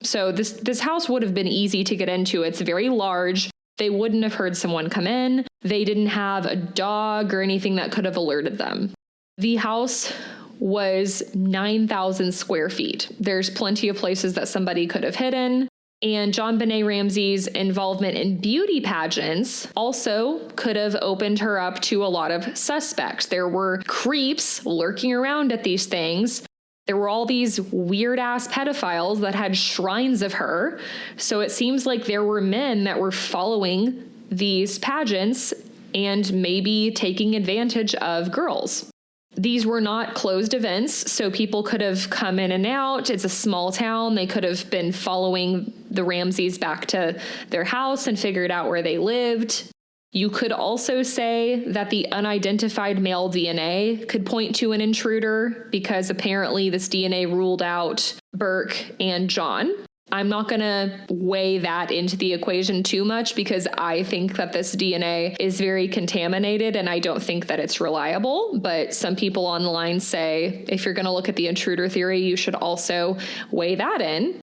Speaker 1: So this house would have been easy to get into. It's very large. They wouldn't have heard someone come in. They didn't have a dog or anything that could have alerted them. The house was 9,000 square feet. There's plenty of places that somebody could have hidden. And JonBenet Ramsey's involvement in beauty pageants also could have opened her up to a lot of suspects. There were creeps lurking around at these things. There were all these weird-ass pedophiles that had shrines of her. So it seems like there were men that were following these pageants and maybe taking advantage of girls. These were not closed events, so people could have come in and out. It's a small town. They could have been following the Ramseys back to their house and figured out where they lived. You could also say that the unidentified male DNA could point to an intruder because apparently this DNA ruled out Burke and John. I'm not going to weigh that into the equation too much because I think that this DNA is very contaminated and I don't think that it's reliable. But some people online say if you're going to look at the intruder theory, you should also weigh that in.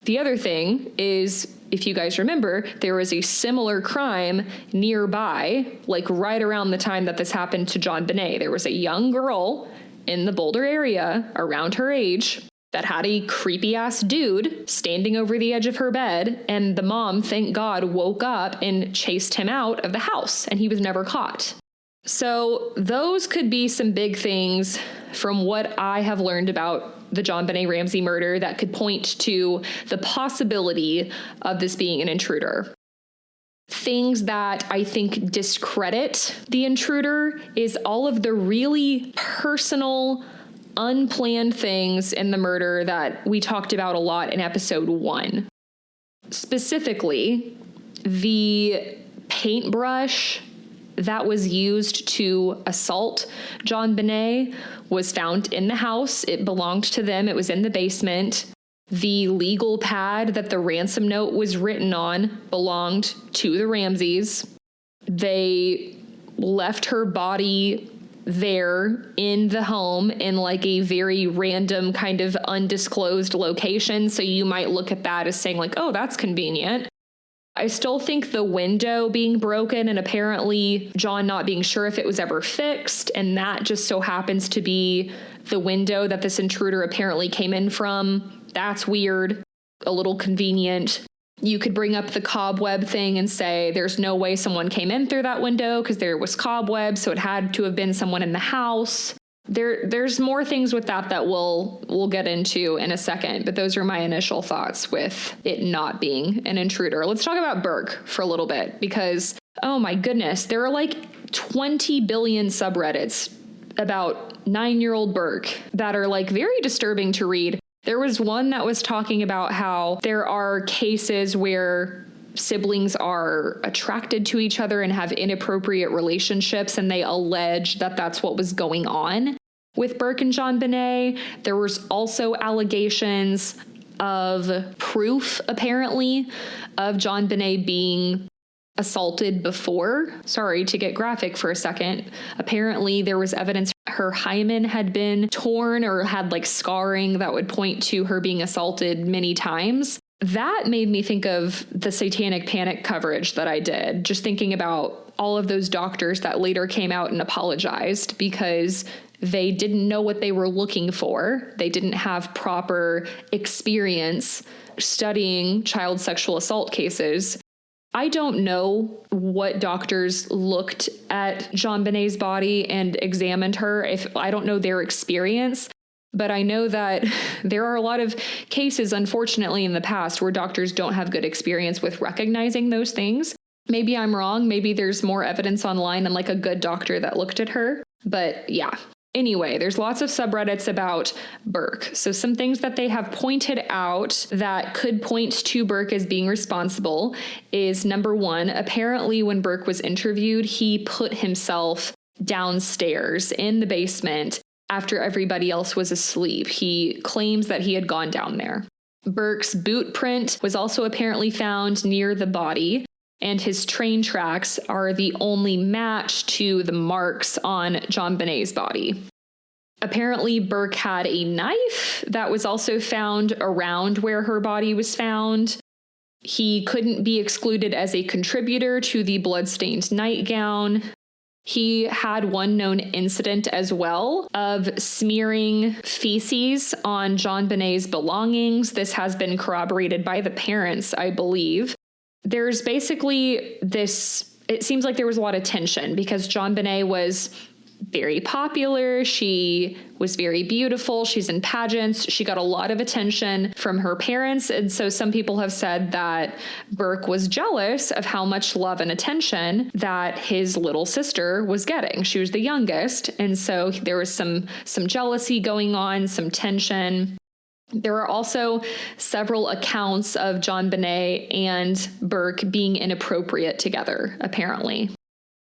Speaker 1: The other thing is, if you guys remember, there was a similar crime nearby, like right around the time that this happened to JonBenet. There was a young girl in the Boulder area around her age that had a creepy ass dude standing over the edge of her bed, and the mom, thank God, woke up and chased him out of the house, and he was never caught. So those could be some big things from what I have learned about the JonBenet Ramsey murder that could point to the possibility of this being an intruder. Things that I think discredit the intruder is all of the really personal, unplanned things in the murder that we talked about a lot in episode 1. Specifically, the paintbrush that was used to assault JonBenet was found in the house. It belonged to them. It was in the basement. The legal pad that the ransom note was written on belonged to the Ramseys. They left her body there in the home in like a very random kind of undisclosed location. So you might look at that as saying like, oh, that's convenient. I still think the window being broken and apparently John not being sure if it was ever fixed, and that just so happens to be the window that this intruder apparently came in from. That's weird, a little convenient. You could bring up the cobweb thing and say there's no way someone came in through that window because there was cobwebs, so it had to have been someone in the house. There's more things with that we'll get into in a second, but those are my initial thoughts with it not being an intruder. Let's talk about Burke for a little bit because, oh my goodness, there are like 20 billion subreddits about 9-year-old Burke that are like very disturbing to read. There was one that was talking about how there are cases where siblings are attracted to each other and have inappropriate relationships, and they allege that that's what was going on with Burke and JonBenet. There was also allegations of proof, apparently, of JonBenet being assaulted before. Sorry to get graphic for a second. Apparently, there was evidence her hymen had been torn or had like scarring that would point to her being assaulted many times. That made me think of the Satanic Panic coverage that I did, just thinking about all of those doctors that later came out and apologized because they didn't know what they were looking for. They didn't have proper experience studying child sexual assault cases. I don't know what doctors looked at JonBenet's body and examined her. I don't know their experience. But I know that there are a lot of cases, unfortunately, in the past where doctors don't have good experience with recognizing those things. Maybe I'm wrong. Maybe there's more evidence online and like a good doctor that looked at her. But yeah. Anyway, there's lots of subreddits about Burke. So some things that they have pointed out that could point to Burke as being responsible is, number one, apparently when Burke was interviewed, he put himself downstairs in the basement after everybody else was asleep. He claims that he had gone down there. Burke's boot print was also apparently found near the body, and his train tracks are the only match to the marks on JonBenet's body. Apparently, Burke had a knife that was also found around where her body was found. He couldn't be excluded as a contributor to the bloodstained nightgown. He had one known incident as well of smearing feces on JonBenet's belongings. This has been corroborated by the parents, I believe. There's basically this, it seems like there was a lot of tension because JonBenet was very popular. She was very beautiful. She's in pageants. She got a lot of attention from her parents. And so some people have said that Burke was jealous of how much love and attention that his little sister was getting. She was the youngest. And so there was some jealousy going on, some tension. There are also several accounts of JonBenet and Burke being inappropriate together, apparently.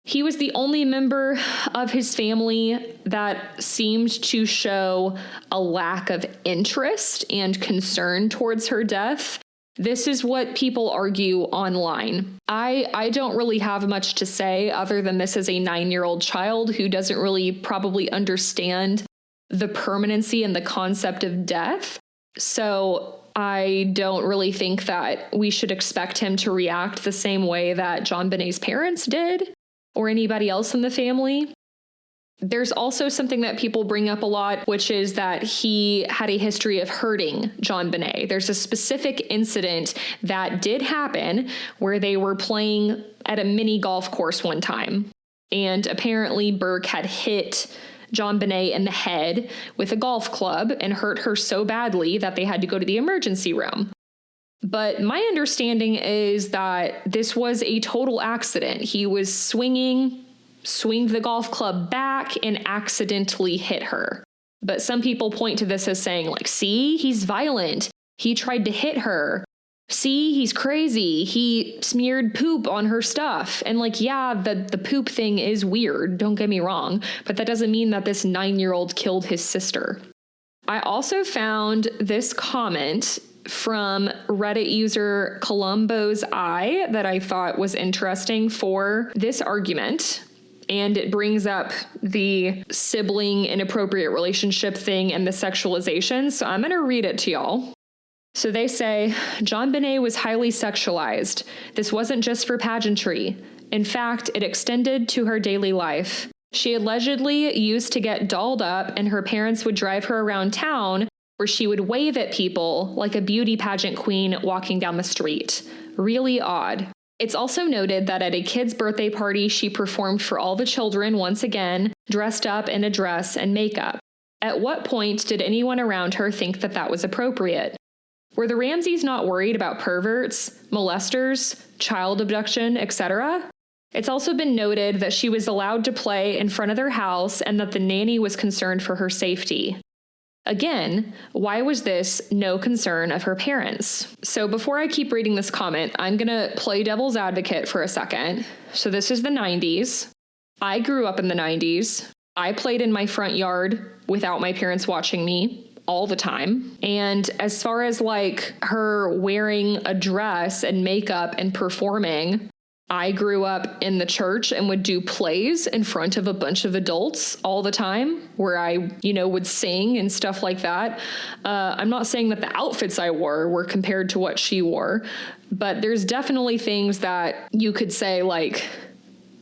Speaker 1: He was the only member of his family that seemed to show a lack of interest and concern towards her death. This is what people argue online. I don't really have much to say other than this is a 9-year-old child who doesn't really probably understand the permanency and the concept of death. So I don't really think that we should expect him to react the same way that JonBenet's parents did, or anybody else in the family. There's also something that people bring up a lot, which is that he had a history of hurting JonBenet. There's a specific incident that did happen where they were playing at a mini golf course one time. And apparently Burke had hit JonBenet in the head with a golf club and hurt her so badly that they had to go to the emergency room. But my understanding is that this was a total accident. He was swinged the golf club back and accidentally hit her. But some people point to this as saying, like, see, he's violent. He tried to hit her. See, he's crazy. He smeared poop on her stuff. And like, yeah, the poop thing is weird. Don't get me wrong. But that doesn't mean that this 9-year-old killed his sister. I also found this comment from Reddit user Columbo's Eye that I thought was interesting for this argument. And it brings up the sibling inappropriate relationship thing and the sexualization. So I'm going to read it to y'all. So they say, JonBenet was highly sexualized. This wasn't just for pageantry. In fact, it extended to her daily life. She allegedly used to get dolled up and her parents would drive her around town where she would wave at people like a beauty pageant queen walking down the street. Really odd. It's also noted that at a kid's birthday party, she performed for all the children once again, dressed up in a dress and makeup. At what point did anyone around her think that that was appropriate? Were the Ramseys not worried about perverts, molesters, child abduction, etc.? It's also been noted that she was allowed to play in front of their house and that the nanny was concerned for her safety. Again, why was this no concern of her parents? So before I keep reading this comment, I'm going to play devil's advocate for a second. So this is the 90s. I grew up in the 90s. I played in my front yard without my parents watching me all the time. And as far as like her wearing a dress and makeup and performing, I grew up in the church and would do plays in front of a bunch of adults all the time where I, would sing and stuff like that. I'm not saying that the outfits I wore were compared to what she wore, but there's definitely things that you could say like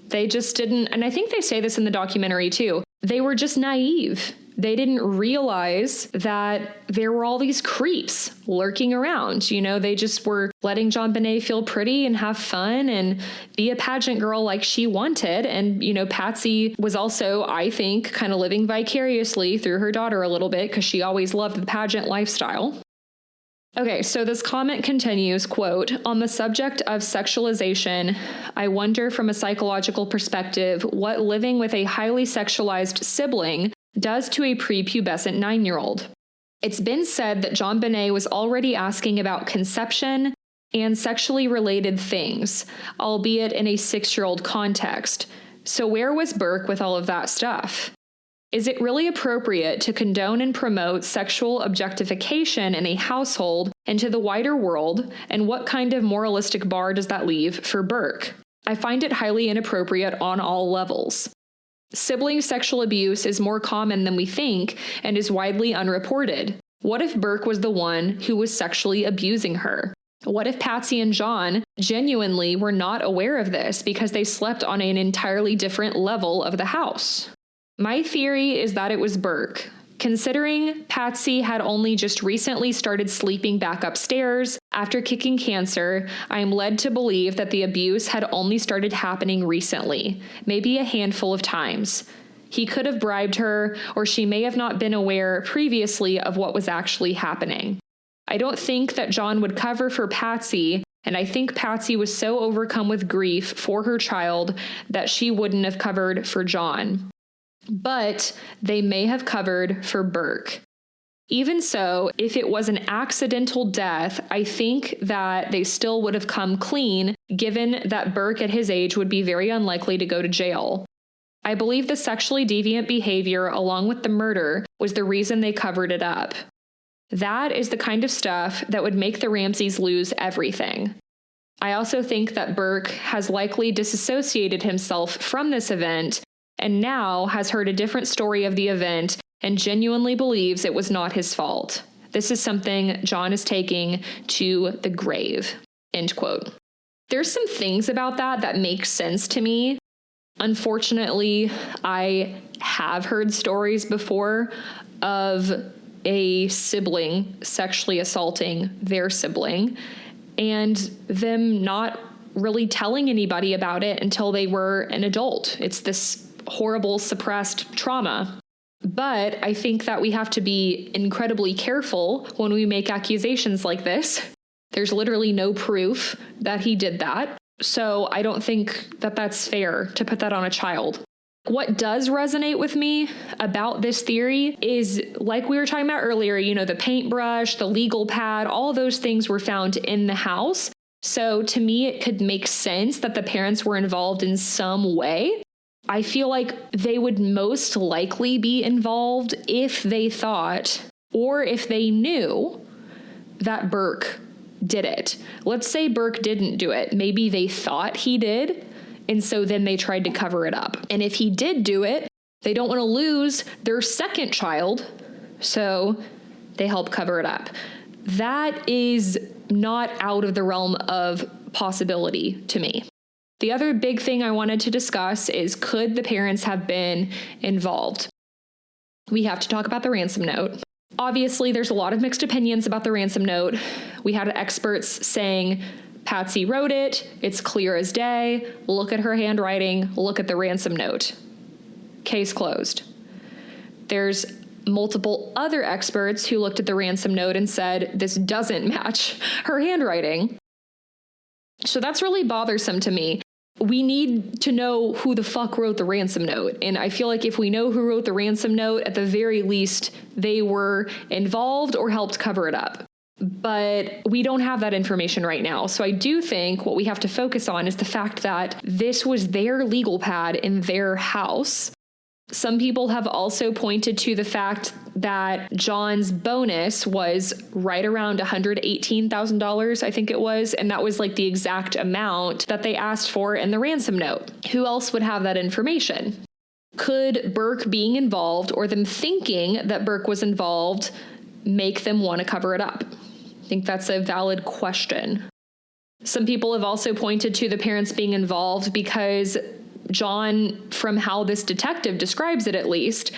Speaker 1: they just didn't. And I think they say this in the documentary too. They were just naive. They didn't realize that there were all these creeps lurking around. They just were letting JonBenet feel pretty and have fun and be a pageant girl like she wanted. And, Patsy was also, I think, kind of living vicariously through her daughter a little bit because she always loved the pageant lifestyle. Okay, so this comment continues, quote, on the subject of sexualization, I wonder from a psychological perspective what living with a highly sexualized sibling does to a prepubescent 9-year-old. It's been said that JonBenet was already asking about conception and sexually related things, albeit in a 6-year-old context. So where was Burke with all of that stuff? Is it really appropriate to condone and promote sexual objectification in a household and to the wider world, and what kind of moralistic bar does that leave for Burke? I find it highly inappropriate on all levels. Sibling sexual abuse is more common than we think and is widely unreported. What if Burke was the one who was sexually abusing her? What if Patsy and John genuinely were not aware of this because they slept on an entirely different level of the house? My theory is that it was Burke. Considering Patsy had only just recently started sleeping back upstairs after kicking cancer, I am led to believe that the abuse had only started happening recently, maybe a handful of times. He could have bribed her, or she may have not been aware previously of what was actually happening. I don't think that John would cover for Patsy, and I think Patsy was so overcome with grief for her child that she wouldn't have covered for John. But they may have covered for Burke. Even so, if it was an accidental death, I think that they still would have come clean, given that Burke at his age would be very unlikely to go to jail. I believe the sexually deviant behavior, along with the murder, was the reason they covered it up. That is the kind of stuff that would make the Ramseys lose everything. I also think that Burke has likely disassociated himself from this event and now has heard a different story of the event and genuinely believes it was not his fault. This is something John is taking to the grave." End quote. There's some things about that make sense to me. Unfortunately, I have heard stories before of a sibling sexually assaulting their sibling and them not really telling anybody about it until they were an adult. It's this horrible suppressed trauma. But I think that we have to be incredibly careful when we make accusations like this. There's literally no proof that he did that. So I don't think that that's fair to put that on a child. What does resonate with me about this theory is, like we were talking about earlier, the paintbrush, the legal pad, all those things were found in the house. So to me, it could make sense that the parents were involved in some way. I feel like they would most likely be involved if they thought, or if they knew, that Burke did it. Let's say Burke didn't do it. Maybe they thought he did, and so then they tried to cover it up. And if he did do it, they don't want to lose their second child, so they help cover it up. That is not out of the realm of possibility to me. The other big thing I wanted to discuss is, could the parents have been involved? We have to talk about the ransom note. Obviously, there's a lot of mixed opinions about the ransom note. We had experts saying Patsy wrote it, it's clear as day, look at her handwriting, look at the ransom note. Case closed. There's multiple other experts who looked at the ransom note and said this doesn't match her handwriting. So that's really bothersome to me. We need to know who the fuck wrote the ransom note. And I feel like if we know who wrote the ransom note, at the very least, they were involved or helped cover it up. But we don't have that information right now. So I do think what we have to focus on is the fact that this was their legal pad in their house. Some people have also pointed to the fact that John's bonus was right around $118,000, I think it was, and that was like the exact amount that they asked for in the ransom note. Who else would have that information? Could Burke being involved, or them thinking that Burke was involved, make them want to cover it up? I think that's a valid question. Some people have also pointed to the parents being involved because John, from how this detective describes it at least,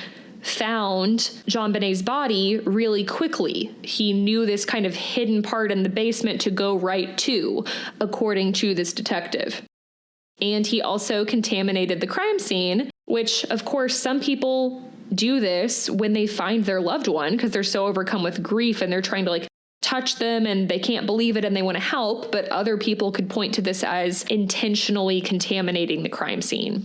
Speaker 1: found JonBenet's body really quickly. He knew this kind of hidden part in the basement to go right to, according to this detective. And he also contaminated the crime scene, which, of course, some people do this when they find their loved one because they're so overcome with grief and they're trying to touch them and they can't believe it and they want to help, but other people could point to this as intentionally contaminating the crime scene.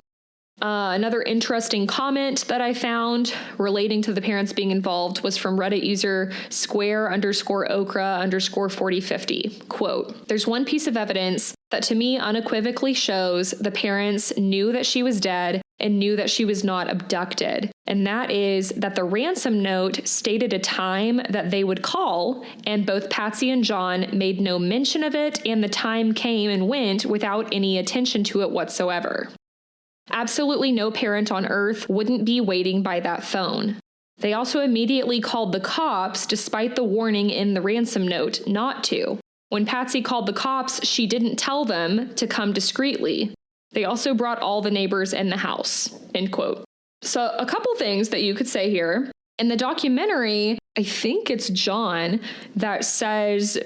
Speaker 1: Another interesting comment that I found relating to the parents being involved was from Reddit user square_okra_4050. Quote, "There's one piece of evidence that to me unequivocally shows the parents knew that she was dead and knew that she was not abducted. And that is that the ransom note stated a time that they would call, and both Patsy and John made no mention of it, and the time came and went without any attention to it whatsoever. Absolutely no parent on earth wouldn't be waiting by that phone. They also immediately called the cops despite the warning in the ransom note not to. When Patsy called the cops, she didn't tell them to come discreetly. They also brought all the neighbors in the house." End quote. So a couple things that you could say here. In the documentary, I think it's John that says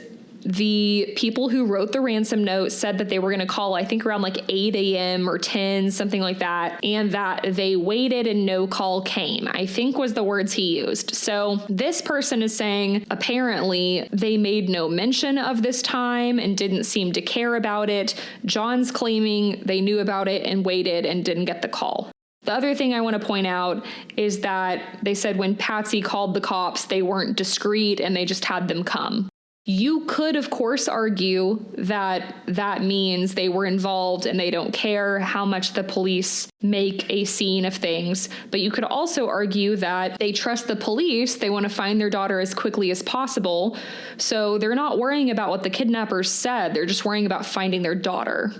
Speaker 1: The people who wrote the ransom note said that they were going to call, I think around like 8 a.m. or 10, something like that, and that they waited and no call came, I think was the words he used. So this person is saying apparently they made no mention of this time and didn't seem to care about it. John's claiming they knew about it and waited and didn't get the call. The other thing I want to point out is that they said when Patsy called the cops, they weren't discreet and they just had them come. You could, of course, argue that that means they were involved and they don't care how much the police make a scene of things. But you could also argue that they trust the police. They want to find their daughter as quickly as possible. So they're not worrying about what the kidnappers said. They're just worrying about finding their daughter.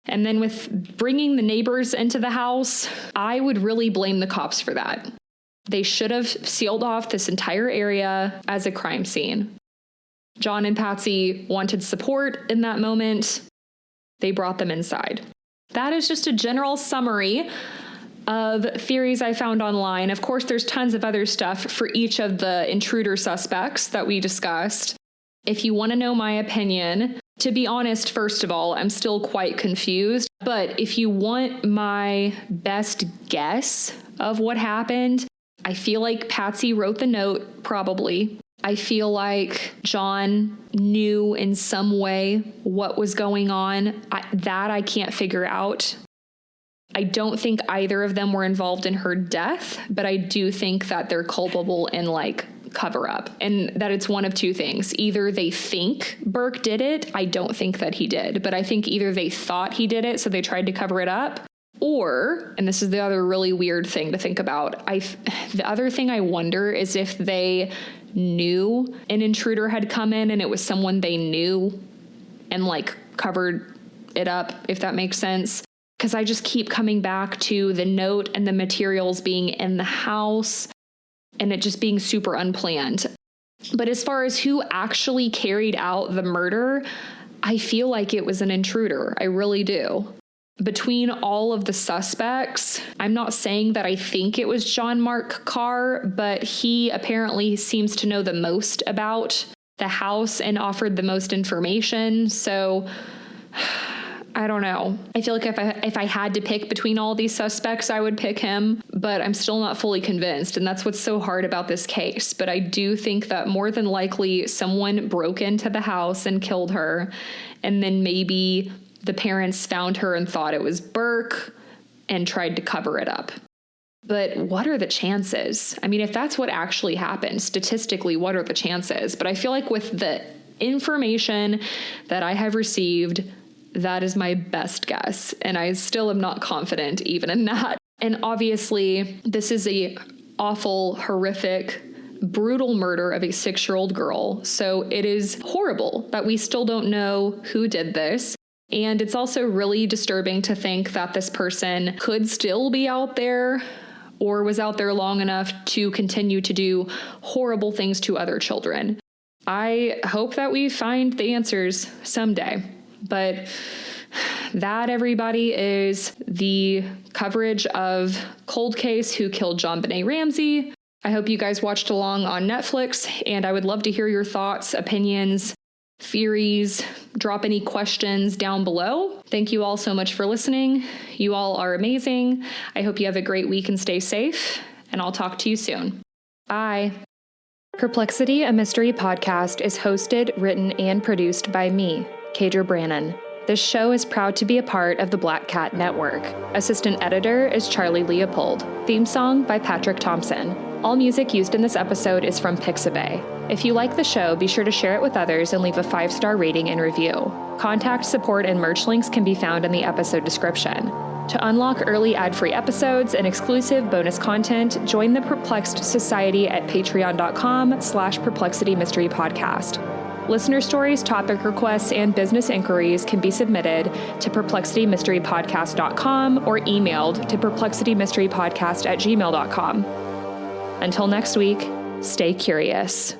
Speaker 1: And then with bringing the neighbors into the house, I would really blame the cops for that. They should have sealed off this entire area as a crime scene. John and Patsy wanted support in that moment. They brought them inside. That is just a general summary of theories I found online. Of course, there's tons of other stuff for each of the intruder suspects that we discussed. If you want to know my opinion, to be honest, first of all, I'm still quite confused. But if you want my best guess of what happened, I feel like Patsy wrote the note, probably. I feel like John knew in some way what was going on. I can't figure out. I don't think either of them were involved in her death, but I do think that they're culpable in cover up, and that it's one of two things. Either they think Burke did it. I don't think that he did, but I think either they thought he did it, so they tried to cover it up, or, and this is the other really weird thing to think about, the other thing I wonder is if they knew an intruder had come in and it was someone they knew and covered it up, if that makes sense. Because I just keep coming back to the note and the materials being in the house and it just being super unplanned. But as far as who actually carried out the murder, I feel like it was an intruder. I really do. Between all of the suspects, I'm not saying that I think it was John Mark Carr, but he apparently seems to know the most about the house and offered the most information. So I don't know. I feel like if I had to pick between all these suspects, I would pick him, but I'm still not fully convinced. And that's what's so hard about this case. But I do think that more than likely someone broke into the house and killed her. And then maybe the parents found her and thought it was Burke and tried to cover it up. But what are the chances? I mean, if that's what actually happened, statistically, what are the chances? But I feel like with the information that I have received, that is my best guess. And I still am not confident even in that. And obviously, this is a awful, horrific, brutal murder of a 6-year-old girl. So it is horrible that we still don't know who did this. And it's also really disturbing to think that this person could still be out there or was out there long enough to continue to do horrible things to other children. I hope that we find the answers someday. But that, everybody, is the coverage of Cold Case Who Killed JonBenét Ramsey. I hope you guys watched along on Netflix, and I would love to hear your thoughts, opinions, theories. Drop any questions down below. Thank you all so much for listening. You all are amazing. I hope you have a great week and stay safe, and I'll talk to you soon. Bye. Perplexity, a Mystery Podcast, is hosted, written, and produced by me, Kaydra Brannon. This show is proud to be a part of the Black Cat Network. Assistant editor is Charlie Leopold. Theme song by Patrick Thompson. All music used in this episode is from Pixabay. If you like the show, be sure to share it with others and leave a 5-star rating and review. Contact, support, and merch links can be found in the episode description. To unlock early ad-free episodes and exclusive bonus content, join the Perplexed Society at patreon.com/Perplexity Mystery Podcast. Listener stories, topic requests, and business inquiries can be submitted to perplexitymysterypodcast.com or emailed to perplexitymysterypodcast@gmail.com. Until next week, stay curious.